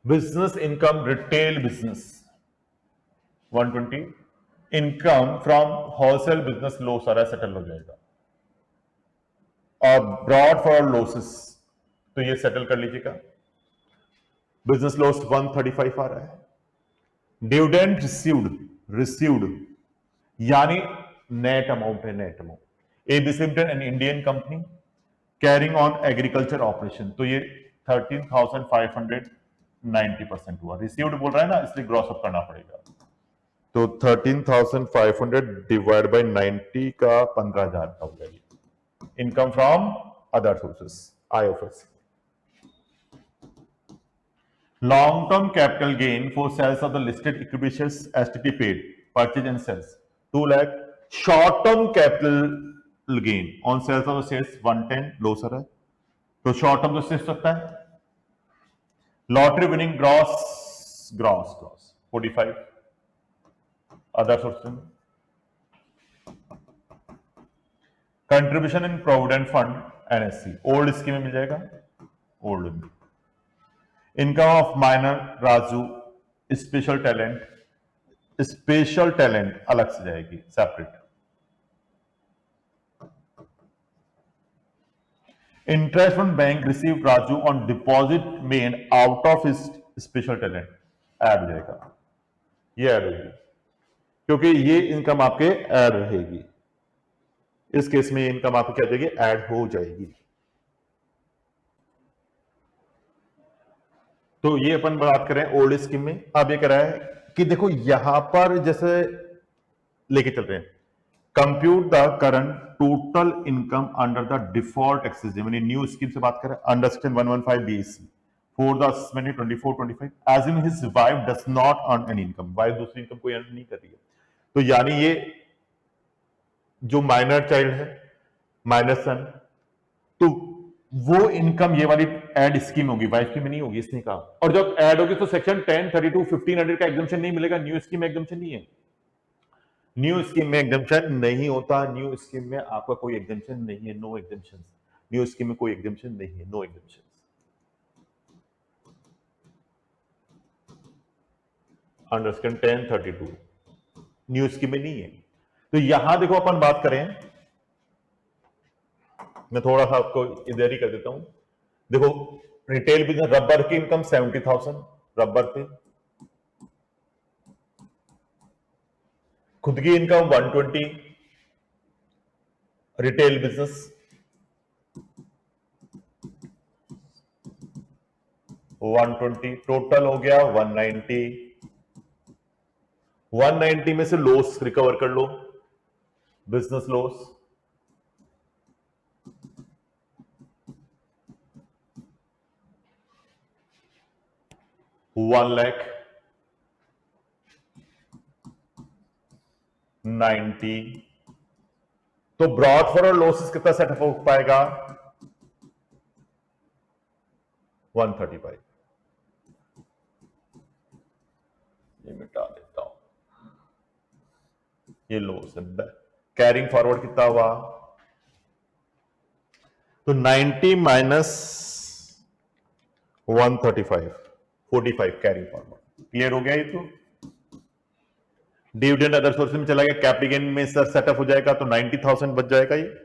Business income retail business 120, income from wholesale business लो सारा सेटल हो जाएगा। और ब्रॉड फॉर लॉसेस तो ये सेटल कर लीजिएगा, बिजनेस लॉस 135 आ रहा है। डिविडेंड रिसीव्ड यानी नेट अमाउंट है, net amount. ABC limited an Indian company carrying on agriculture operation, तो ये 13,500 90% हुआ। रिसीव्ड बोल रहा है ना, इसलिए ग्रॉस अप करना पड़ेगा। तो 13,500 डिवाइड बाय 90 का 15,000 का हो जाएगी। Income from other sources IFS. Long term capital gain for sales of the listed equity shares STT paid purchase and sales 2 lakh. Short term capital gain on sales of the shares 110 लो सर है, तो short term तो सिर्फ सकता है। Lottery winning gross 45 other sources. Contribution in provident fund NSC old scheme में मिल जाएगा, ओल्ड में। Income of minor Raju special talent अलग से जाएगी, separate. Interest from bank receive Raju on deposit made out of his special talent add हो जाएगा, ये ऐड होगी क्योंकि ये इनकम आपके ऐड रहेगी। इस केस में इनकम आपको क्या जाएगी, ऐड हो जाएगी। तो ये अपन बात करें ओल्ड स्कीम में। अब ये कह रहा है कि देखो यहां पर जैसे लेके चल रहे हैं, compute the current total income under the default excess, यानी न्यू स्कीम से बात करें, under section 115 BSC for the assessment 24-25 as in his wife does not earn any income, wife दूसरी इनकम कोई अर्न नहीं कर रही है। तो यानी ये जो माइनर चाइल्ड है, माइनर सन, तो वो इनकम ये वाली ऐड स्कीम होगी, वाइफ की में नहीं होगी, इसने कहा। और जब ऐड होगी तो सेक्शन 10, 32, 1500 का एग्जम्पशन नहीं मिलेगा। न्यू स्कीम में एग्जम्पशन नहीं है, न्यू स्कीम में एग्जम्पशन नहीं होता। न्यू स्कीम में आपका कोई एग्जम्पशन नहीं है, नो एग्जम्पशन। न्यू स्कीम में कोई एग्जम्पशन नहीं है, no exemption. Under section 10, 32 new scheme में नहीं है। तो यहां देखो अपन बात करें, मैं थोड़ा सा आपको इधर ही कर देता हूं। देखो रिटेल बिजनेस रबर की इनकम 70,000 रबर पे, खुद की इनकम 120, रिटेल बिजनेस 120, टोटल हो गया 190। 190 में से लॉस रिकवर कर लो, बिजनेस लॉस 1 लाख, 90, तो ब्रॉड फॉरवर्ड लॉसेस कितना सेटअप हो पाएगा? 135। ये मिटा देता हूं, ये लॉस है। कैरिंग फॉरवर्ड कितना हुआ? तो 90 माइनस 135, 45 कैरिंग फॉरवर्ड। क्लियर हो गया ये? तो डिविडेंड अदर सोर्स में चला गया, कैपिटल गेन में सर सेटअप हो जाएगा, तो 90,000 बच जाएगा ये।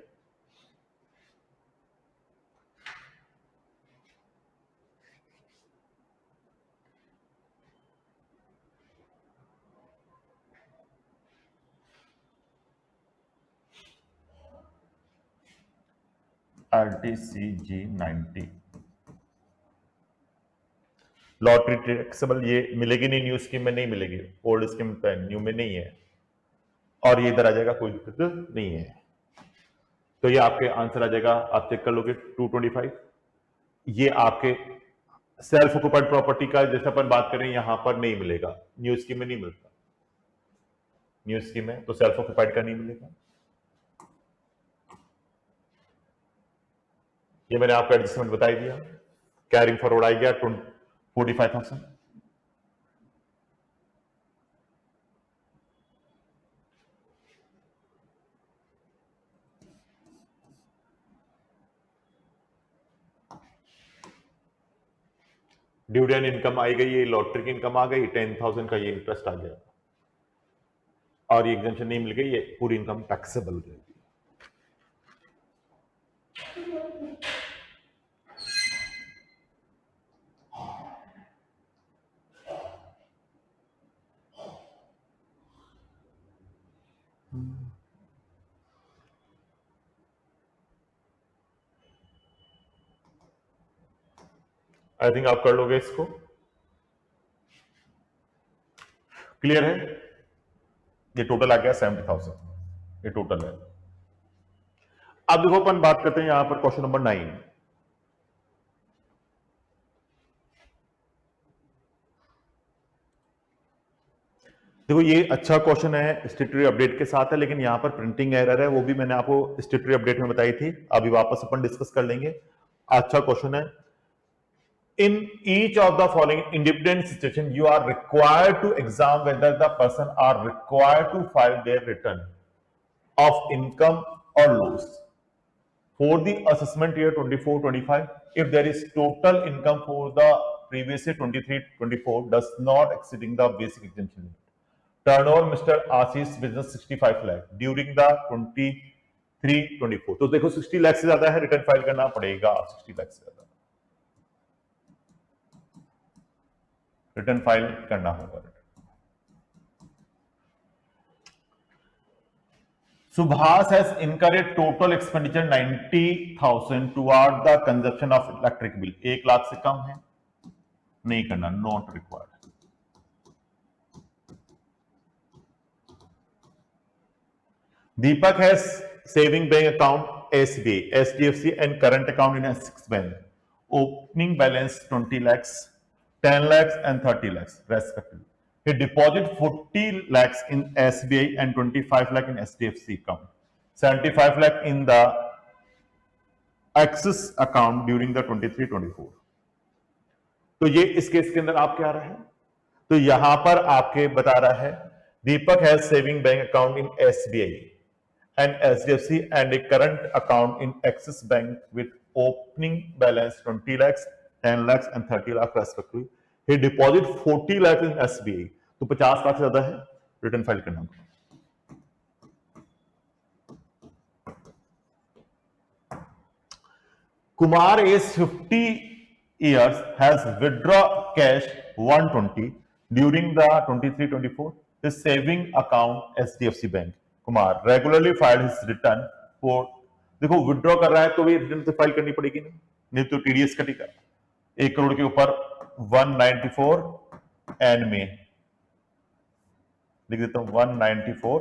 RTCG 90 लॉटरी टैक्सेबल, ये मिलेगी नहीं, न्यू स्कीम में नहीं मिलेगी, ओल्ड स्कीम पे न्यू में नहीं है, और ये इधर आ जाएगा, कोई दिक्कत नहीं है। तो ये आपके आंसर आ जाएगा, आप चेक कर लोगे 225। ये आपके सेल्फ ऑक्युपाइड प्रॉपर्टी का जैसे अपन बात करें यहां पर नहीं मिलेगा, न्यू स्कीम में नहीं मिलता, न्यू स्कीम में तो सेल्फ ऑक्युपाइड का नहीं मिलेगा। ये मैंने आपको एडजस्टमेंट बता दिया। कैरिंग फॉरवर्ड आ गया 45,000। डिविडेंड इनकम आई गई, ये लॉटरी की इनकम आ गई, 10,000 का ये इंटरेस्ट आ गया, और ये एग्जेम्पशन नहीं मिल गई, ये पूरी इनकम टैक्सेबल हो जाएगी। आई थिंक आप कर लोगे इसको। क्लियर है? ये टोटल आ गया 70,000, ये टोटल है। अब देखो अपन बात करते हैं यहां पर क्वेश्चन नंबर 9। देखो ये अच्छा क्वेश्चन है, स्टेटरी अपडेट के साथ है, लेकिन यहां पर प्रिंटिंग एरर है, वो भी मैंने आपको स्टेटरी अपडेट में बताई थी, अभी वापस अपन डिस्कस कर लेंगे। अच्छा क्वेश्चन है। In each of the following independent situation, you are required to examine whether the person are required to file their return of income or loss for the assessment year 24-25 if there is total income for the previous year 23-24 does not exceeding the basic exemption limit. Turnover Mr. Ashish business 65 lakh during the 23-24। तो देखो 60 लाख से ज्यादा है, return file करना पड़ेगा 60 लाख से ज्यादा, return file करना होगा। Subhas has incurred total expenditure 90,000 toward the consumption of electric bill। 1 lakh से कम है, नहीं करना, not required. Deepak has saving bank account SBI, HDFC and current account in Axis Bank. Opening balance 20 lakhs, 10 lakhs and 30 lakhs respectively. He deposited 40 lakhs in SBI and 25 lakh in HDFC account, 75 lakh in the Axis account during the 23-24। तो ये इस case के अंदर आप क्या रहा है, तो यहां पर आपके बता रहा है Deepak has saving bank account in SBI and HDFC and a current account in Axis Bank with opening balance 20 lakhs, 10 lakhs and 30 lakh respectively. He deposit 40 lakhs in SBI, तो 50 लाख से ज्यादा है, रिटर्न फाइल करना होगा। Kumar is 50 years has withdraw cash 120 during the 23-24 his saving account HDFC Bank। Kumar regularly file his return for, देखो withdraw कर रहा है तो भी रिटर्न तो फाइल करनी पड़ेगी ना, नहीं तो टीडीएस कटेगा। 1 करोड़ के ऊपर 194 एन में लिख देता हूं, 194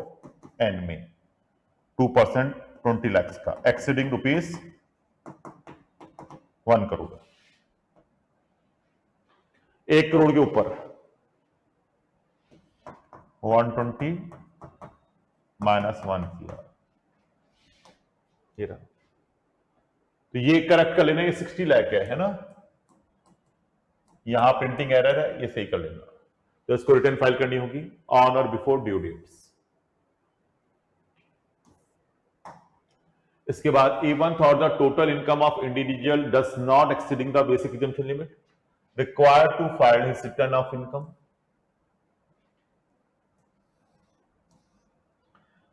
एन में 2% 20 लाख का, एक्सीडिंग रुपीज 1 करोड़। 1 करोड़ के ऊपर 120 -1 किया, ये रहा। तो ये करेक्ट कर लेना, ये 60 लाख है ना, यहां प्रिंटिंग एरर है, ये सही कर लेना। तो इसको रिटर्न फाइल करनी होगी ऑन और बिफोर ड्यू डेट्स। इसके बाद even thought the total income of individual does not exceeding the basic exemption limit required to file his return of income,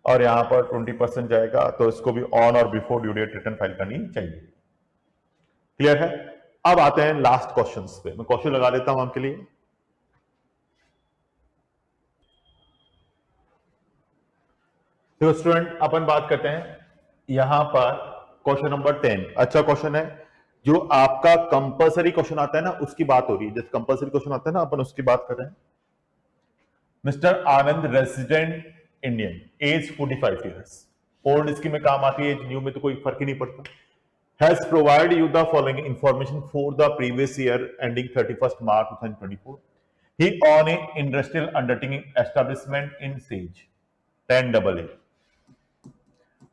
और यहां पर 20% जाएगा, तो इसको भी ऑन और before due date return file करनी चाहिए। क्लियर है? अब आते हैं लास्ट क्वेश्चंस पे। मैं क्वेश्चन लगा देता हूं आपके लिए। तो स्टूडेंट अपन बात करते हैं यहां पर क्वेश्चन नंबर 10। अच्छा क्वेश्चन है, जो आपका कंपलसरी क्वेश्चन आता है ना, उसकी बात हो रही है। जैसे कंपलसरी क्वेश्चन आता है ना, अपन उसकी बात कर रहे हैं। Mister Anand resident Indian, age 45 years, old scheme में काम आती है, न्यू में तो कोई फर्क ही नहीं पड़ता। has provided you the following information for the previous year ending 31st March 2024. He own a industrial undertaking establishment in Sage 10AA.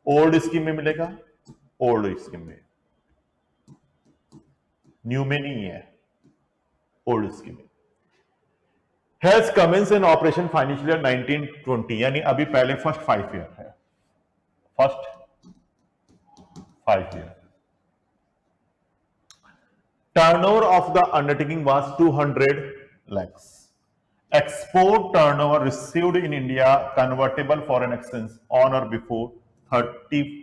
Old scheme में मिलेगा, ओल्ड स्कीम में, न्यू में नहीं है, ओल्ड स्कीम में। Has commence in operation financial year 1920, यानी अभी पहले फर्स्ट 5 ईयर है, first 5 year. Turnover of the undertaking was 200 lakhs. Export turnover received in India convertible foreign exchange on or before 30th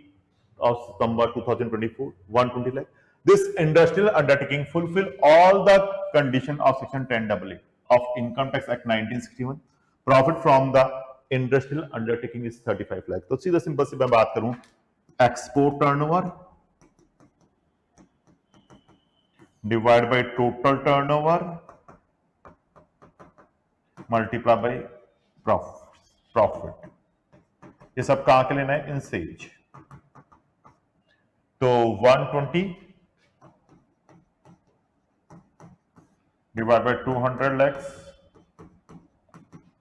of September 2024, 120 lakh. This industrial undertaking fulfill all the condition of section 10AA of Income Tax Act 1961. Profit from the industrial undertaking is 35 lakh. तो सीधा simple सी मैं बात करूं, export turnover divide by total turnover multiply by profit, ये सब कहां के लेना है, इन सेज। तो 120 divide by 200 lakhs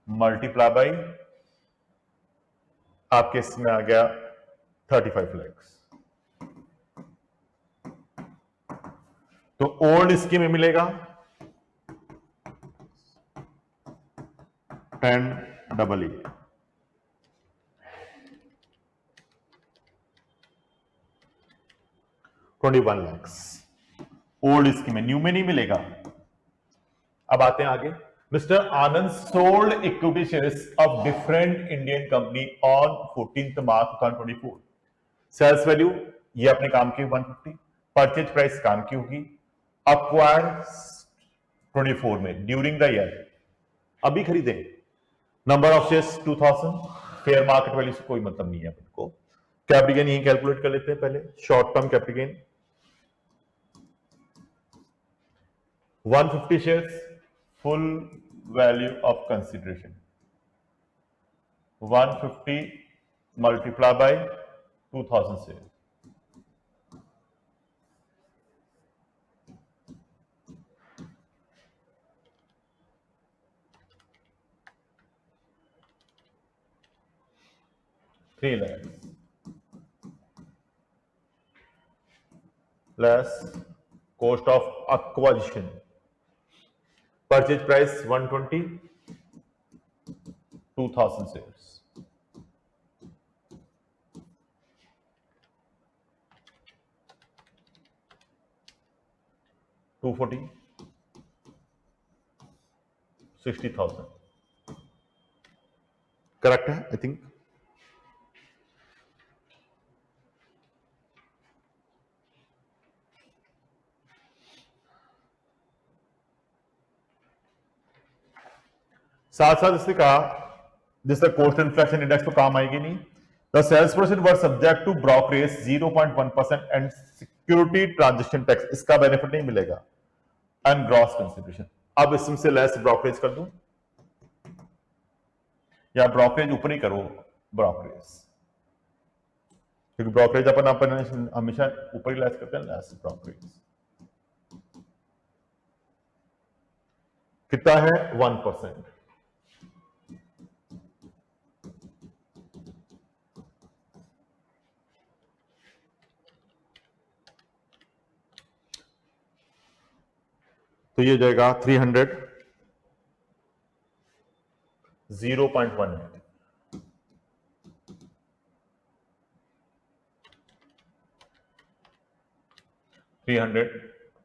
multiply by, आपके इसमें आ गया 35 लैक्स। तो ओल्ड स्कीम में मिलेगा 10AA, 21 लैक्स ओल्ड स्कीम में, न्यू में नहीं मिलेगा। अब आते हैं आगे। Mister Anand sold equity shares of different Indian company on 14 March 2024। Sales value ये अपने काम की 150, परचेज प्राइस काम की होगी, अक्वायर्ड 24 में, ड्यूरिंग द ईयर अभी खरीदे, number of shares 2000, fair market value से कोई मतलब नहीं है अपन को। कैपिटल गेन यही कैलकुलेट कर लेते हैं पहले, short term capital gain 150 shares, full value of consideration 150 multiply by 2000 share, $3 lakhs less cost of acquisition, purchase price 120, 2000 shares, $240, 60,000। Correct है आई थिंक। साथ साथ इसने कहा जिससे कॉस्ट इन्फ्लेशन इंडेक्स तो काम आएगी नहीं। The sales person were subject to brokerage 0.1% and security transaction tax, इसका बेनिफिट नहीं मिलेगा, एंड ग्रॉस कंसिडरेशन। अब इसमें से लेस ब्रोकरेज कर दूं या ब्रोकरेज ऊपर ही करो, ब्रोकरेज, क्योंकि ब्रोकरेज अपन हमेशा ऊपर ही लेस करते हैं, लेस ब्रोकरेज कितना है 1%। तो ये हो जाएगा 300 0.1 300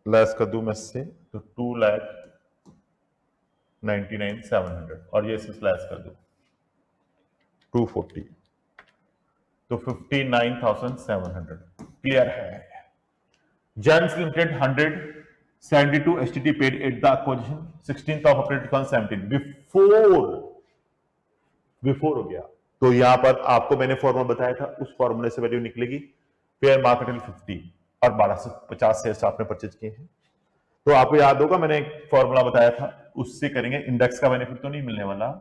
लेस कर दूं मैं इससे तो 2,99,700 और ये इससे लेस कर दूं 240 तो 59,700 क्लियर है। James limited 172 STT paid at the acquisition 16th of April 2017 before हो गया। तो यहां पर आपको मैंने फॉर्मूला बताया था, उस फॉर्मूले से वैल्यू निकलेगी फेयर मार्केट वैल्यू 50 और 1250 शेयर्स आपने परचेज किए हैं। तो आपको याद होगा मैंने एक फॉर्मूला बताया था, उससे करेंगे। इंडेक्स का बेनिफिट तो नहीं मिलने वाला।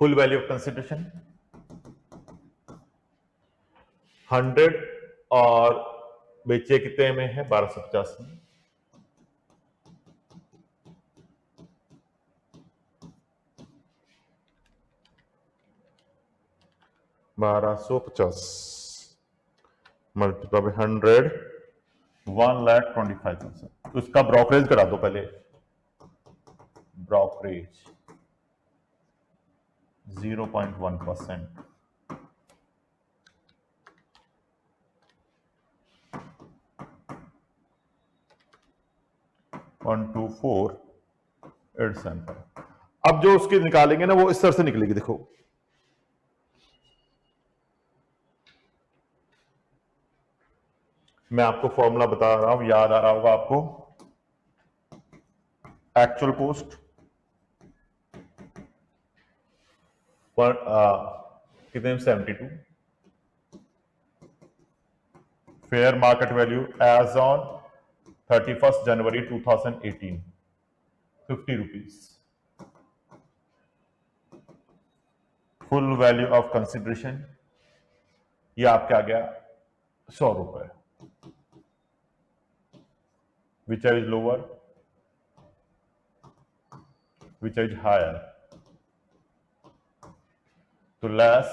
फुल वैल्यू ऑफ कंसिडरेशन 100 और बेचे कितने में है 1250 में। Multiply by 100 1,25,000। तो उसका ब्रोकरेज करा दो पहले। ब्रोकरेज 0.1%। 124,875। अब जो उसकी निकालेंगे ना वो इस तरह से निकलेगी, देखो मैं आपको फॉर्मूला बता रहा हूं, याद आ रहा होगा आपको। एक्चुअल कॉस्ट पर कितने 72 fair market value as on 31st January 2018 50 rupees. Full value of consideration ये आपका आ गया 100 रुपए। Which is lower which is higher, तो less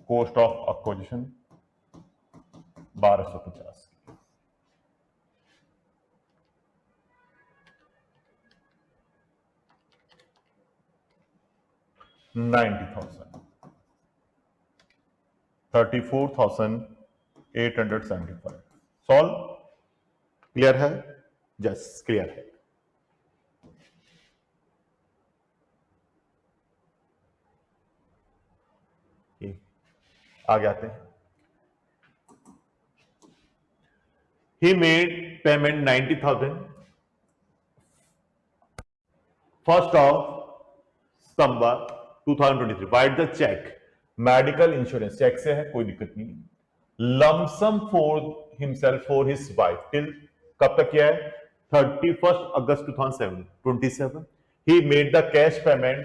cost of acquisition 1250। 90,000 34,875। Solve clear है? यस क्लियर है। आगे आते हैं। He made payment 90,000 first of September 2023 by the check। Medical insurance cheque से है, कोई दिक्कत नहीं। Lump sum for himself for his wife till कब तक किया है 31st August 2027। He made the cash payment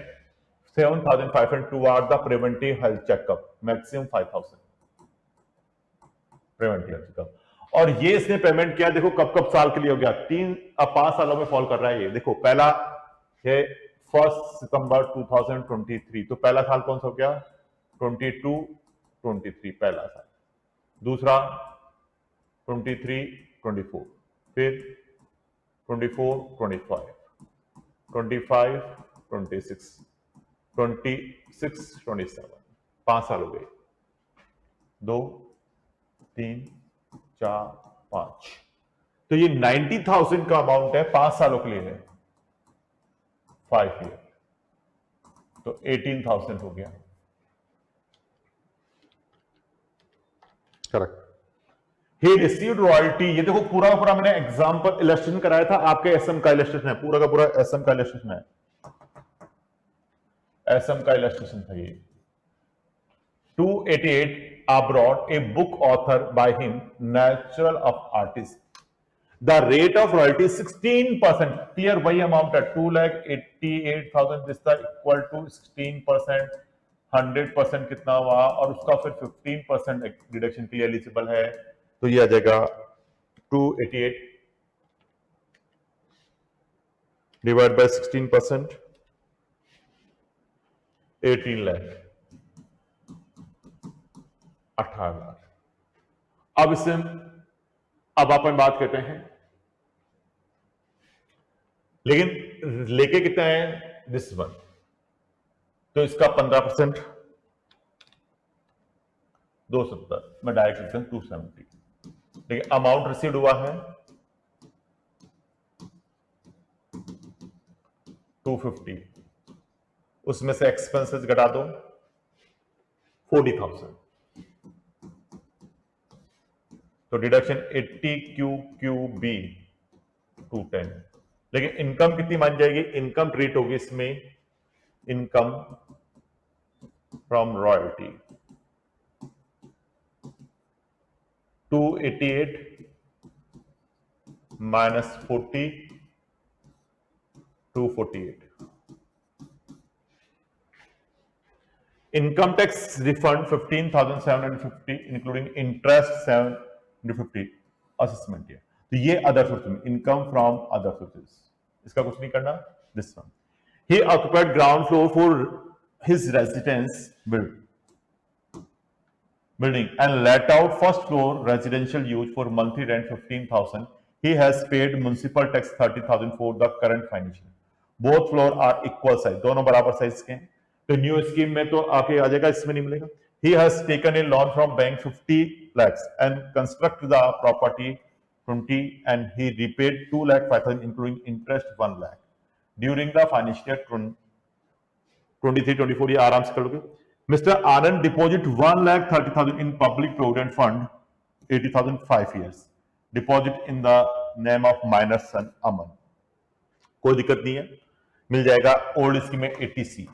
7,500 toward the preventive health checkup, maximum 5,000 preventive health checkup. और ये इसने पेमेंट किया, देखो कब कब साल के लिए हो गया, 5 सालों में फॉल कर रहा है ये। देखो पहला है 1 सितंबर 2023, तो पहला साल कौन सा हो गया 22 23 पहला साल। दूसरा 23 24, फिर 24 25 25 26 26 27, 5 साल हो गए। 2 3 4 5, तो ये 90,000 का अमाउंट है, 5 सालों के लिए है, 5 ईयर, तो 18,000 हो गया। करेक्ट। ही रिसीव्ड रॉयल्टी, ये देखो पूरा का पूरा मैंने एग्जांपल इलस्ट्रेशन कराया था, आपके एसएम का इलस्ट्रेशन है, पूरा का पूरा एसएम का इलस्ट्रेशन है, एसएम का इलस्ट्रेशन था ये। 288 abroad, a book author by him, natural of artist, the rate of royalty 16%, clear वही अमाउंट है 2,88,000, दिस था इक्वल टू 16%, 100% कितना हुआ, और उसका फिर 15% डिडक्शन के लिए एलिजिबल है, तो ये आ जाएगा 288 डिवाइड बाय 16%, 18 लाख, 18 लाख। अब इसे अब अपन बात करते हैं, लेकिन लेके कितना है दिस वन, तो इसका 15% 270, मैं डायरेक्ट लिखता हूं 270, लेकिन अमाउंट रिसीव हुआ है 250, उसमें से एक्सपेंसेस घटा दो 40,000, तो डिडक्शन 80 क्यू बी 210, लेकिन इनकम कितनी मान जाएगी, इनकम ट्रीट होगी इसमें income from royalty 288 minus 40 248, income tax refund 15,750 including interest 750 assessment है, तो ये other sources, income from other sources, इसका कुछ नहीं करना, this one, he occupied ground floor for his residence building and let out first floor residential use for monthly rent 15,000. He has paid municipal tax 30,000 for the current financial. Both floor are equal size, दोनों बराबर size के हैं, तो new scheme में तो आके आ जाएगा, इसमें नहीं मिलेगा. He has taken a loan from bank 50 lakhs and construct the property 20 and he repaid 2 lakh 5,000 including interest 1 lakh during the financial year 23-24. ये आराम से कर लोगे. Mr. Anand deposit 1,30,000 in public provident fund, 80,000 5 years. Deposit in the name of minor son Aman. कोई दिक्कत नहीं है, मिल जाएगा ओल्ड स्कीम में 80C,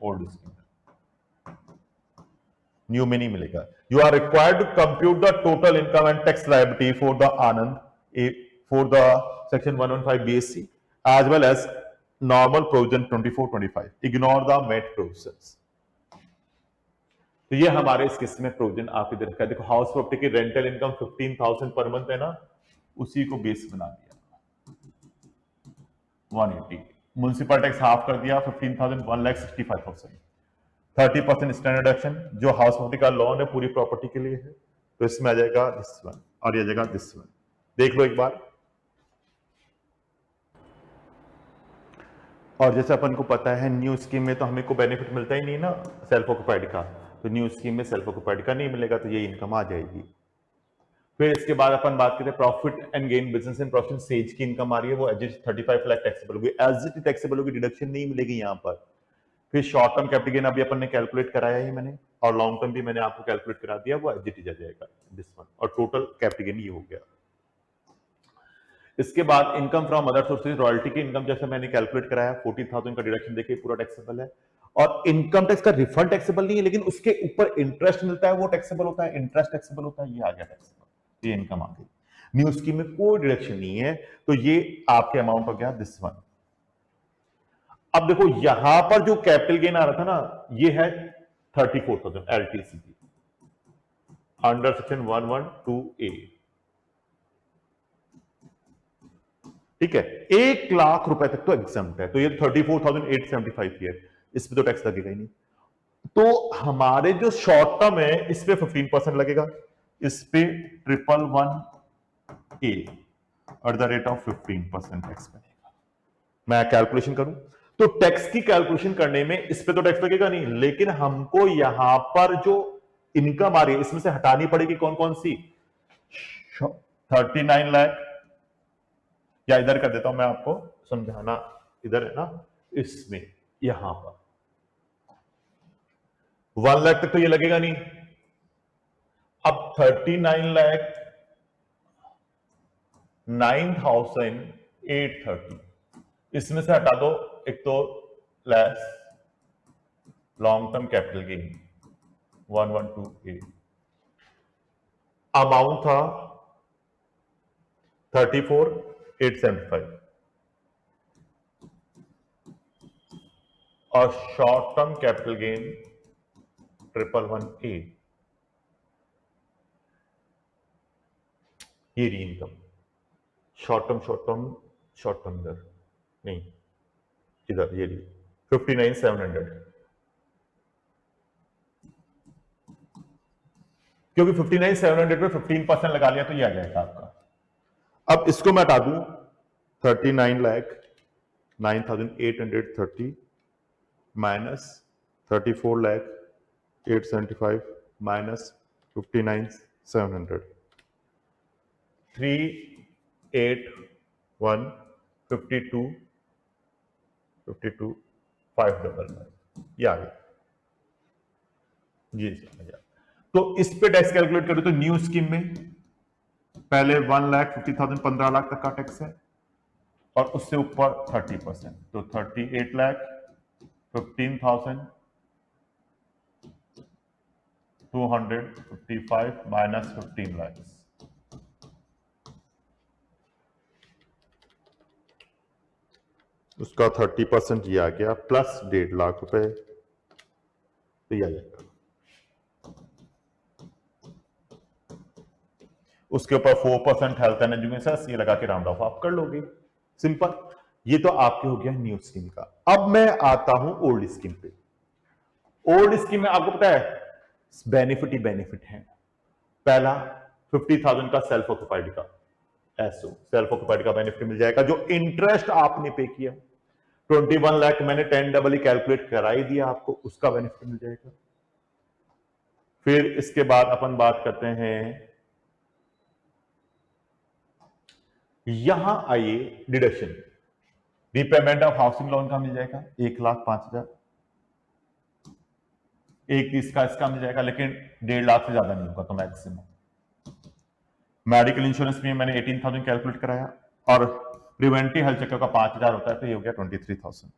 ओल्ड स्कीम में, न्यू में नहीं मिलेगा. You are required to compute the total income and tax liability for the Anand for the section 115 BSc as well as normal provision 24-25. Ignore the MAT provisions. तो ये हमारे इस किस्त में प्रोविजन आप इधर रखा है. देखो हाउस प्रॉपर्टी की रेंटल इनकम 15,000 पर मंथ है ना, उसी को बेस बना दिया 180, म्युनिसिपल टैक्स हाफ कर दिया 15,000 1,65,000, 30% स्टैंडर्ड एक्शन जो हाउस प्रॉपर्टी का लोन है पूरी प्रॉपर्टी के लिए है, तो इसमें आ जाएगा दिस वन और ये जाएगा दिस वन. देख लो एक बार. और जैसे अपन को पता है न्यू स्कीम में तो हमें को बेनिफिट मिलता ही नहीं ना सेल्फ ऑक्युपाइड का, तो न्यू स्कीम में सेल्फ ऑक्युपाइड का नहीं मिलेगा, तो ये इनकम आ जाएगी. फिर इसके बाद अपन बात करते हैं profit and gain business and profit says की इनकम आ रही है, वो 35 लाख टैक्सेबल होगी, एज टैक्सेबल होगी, डिडक्शन नहीं मिलेगी यहाँ पर. फिर शॉर्ट टर्म कैपिटल गेन अभी अपन ने कैलकुलेट कराया ही मैंने, और लॉन्ग टर्म भी मैंने आपको कैलकुलेट करा दिया, वो एज आ जाएगा दिस वन, और टोटल कैपिटल गेन ये हो गया. इसके बाद income from other sources, royalty की इनकम जैसे मैंने कैलकुलेट कराया 40,000 का डिडक्शन देखिए पूरा टैक्सेबल है, और इनकम टैक्स का रिफंड टैक्सेबल नहीं है, लेकिन उसके ऊपर इंटरेस्ट मिलता है वो टैक्सेबल होता है, इंटरेस्ट टैक्सेबल होता है, ये आ गया टैक्सेबल, ये इनकम आ गई. न्यू स्कीम में कोई डिडक्शन नहीं है, तो ये आपके अमाउंट हो गया दिस वन. अब देखो यहां पर जो कैपिटल गेन आ रहा था ना, ये है 34,000 एलटीसी की अंडर सेक्शन 112A. ठीक है, 1 लाख रुपए तक तो एग्जम्प्ट है, तो ये 34,875 ईयर, इस पे तो टैक्स लगेगा ही नहीं. तो हमारे जो शॉर्ट टर्म है इस पे 15% लगेगा, इस पे 111A at the rate of 15% tax बनेगा. मैं कैलकुलेशन करूं तो टैक्स की कैलकुलेशन करने में इस पे तो टैक्स लगेगा नहीं, लेकिन हमको यहां पर जो इनकम आ रही है इसमें से हटानी पड़ेगी कौन कौन सी, 39 लाख, या इधर कर देता हूं मैं आपको समझाना, इधर है ना, इसमें यहां पर 1 लाख तक तो ये लगेगा नहीं. अब 39 लाख 9,830 इसमें से हटा दो, एक तो less long term capital gain 112A, amount था 34,875, और short term capital gain 111A, ये रही इनकम. शॉर्ट टर्म इधर नहीं, इधर ये रही 59,700. क्योंकि 59,700 पे 15% लगा लिया तो ये आ जाएगा आपका। अब इसको मैं हटा दूं 39,09,830 माइनस 34,875 माइनस 59,700 38152 599 ये आ गया जी। तो इस पे टैक्स कैलकुलेट करो तो न्यू स्कीम में पहले 1,50,000 15 लाख तक का टैक्स है और उससे ऊपर 30%, तो 38,15,255 माइनस 15 लाख, उसका 30% ये आ गया प्लस 1.5 लाख रुपए, तो ये आ जाएगा। उसके ऊपर 4% हेल्थ एंड एजुकेशन ये लगा के राउंड ऑफ आप कर लोगे, सिंपल। ये तो आपके हो गया न्यू स्कीम का। अब मैं आता हूं ओल्ड स्कीम पे। ओल्ड स्कीम में आपको पता है बेनिफिट ही बेनिफिट है। पहला 50,000 का सेल्फ ऑक्युपाइड का एसओ सेल्फ ऑक्युपाइड का बेनिफिट मिल जाएगा, जो इंटरेस्ट आपने पे किया 21 लाख मैंने 10 डबल कैलकुलेट करा ही दिया आपको, उसका बेनिफिट मिल जाएगा। फिर इसके बाद अपन बात करते हैं, यहां आइए deduction, repayment of housing loan का मिल जाएगा 1,05,000, 1,30 का इसका मिल जाएगा, लेकिन 1.5 लाख से ज्यादा नहीं होगा तो मैक्सिमम। मेडिकल इंश्योरेंस में मैंने 18,000 कैलकुलेट कराया और प्रिवेंटिव हेल्थ चेकअप का 5,000 होता है तो ये हो गया 23,000।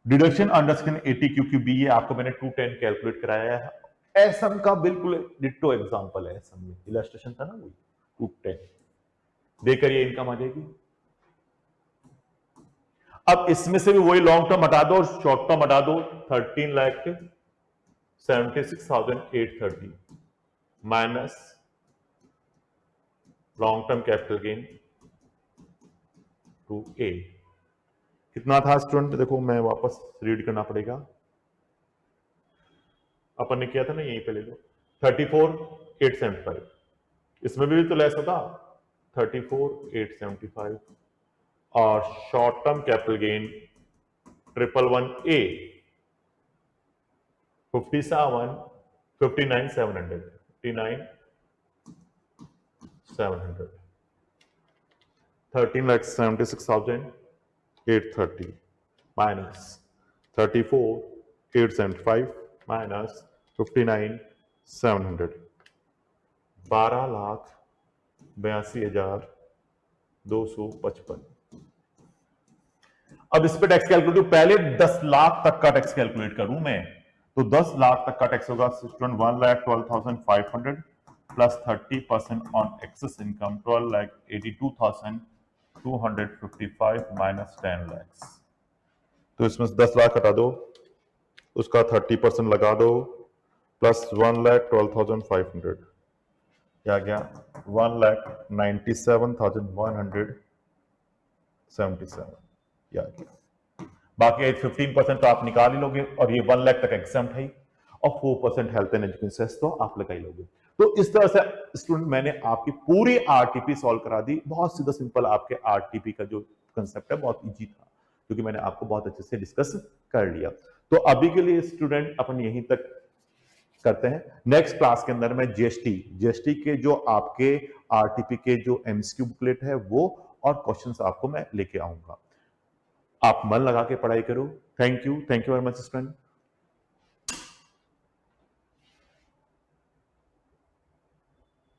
डिडक्शन अंडर स्किन 80 QQB ये आपको मैंने 210 कैलकुलेट कराया है। एसएम का बिल्कुल डिट्टो एग्जांपल है, एसएम में इलस्ट्रेशन था ना वही 210 देकर ये इनकम आ जाएगी। अब इसमें से भी वही लॉन्ग टर्म हटा दो और शॉर्ट टर्म हटा दो, 13,76,830 minus long term capital gain 2A कितना था स्टूडेंट, देखो मैं वापस रीड करना पड़ेगा, अपन ने किया था ना, यहीं पे ले लो 34,875, इसमें भी तो लेस होगा 34,875 और short term capital gain 111A 59,700 13,76,830 minus 34,875 minus 59,700 12,82,255। अब इस पे टैक्स कैलकुलेट, पहले 10 लाख तक का टैक्स कैलकुलेट करूं मैं तो 10 लाख तक का टैक्स होगा 1,12,500 plus 30% on excess income 12,82,255 minus 10 lakh. तो इसमें से 10 लाख हटा दो, उसका 30% लगा दो प्लस 1,12,500 क्या गया 1,97,177 या बाकी 15% तो आप निकाल ही लोगे और ये 1 लाख तक एग्जाम्प्ट है और 4% हेल्थ एंड एजुकेशन तो आप लगा ही लोगे। तो इस तरह से स्टूडेंट मैंने आपकी पूरी आरटीपी सॉल्व करा दी। बहुत सीधा सिंपल आपके आरटीपी का जो कंसेप्ट है बहुत इजी था क्योंकि मैंने आपको बहुत अच्छे से डिस्कस कर लिया। तो अभी के लिए स्टूडेंट अपन यहीं तक करते हैं। नेक्स्ट क्लास के अंदर मैं जीएसटी के जो आपके आरटीपी के जो एमसीक्यू बुकलेट है वो और क्वेश्चंस आपको मैं लेके आऊंगा। आप मन लगा के पढ़ाई करो। Thank you very much student.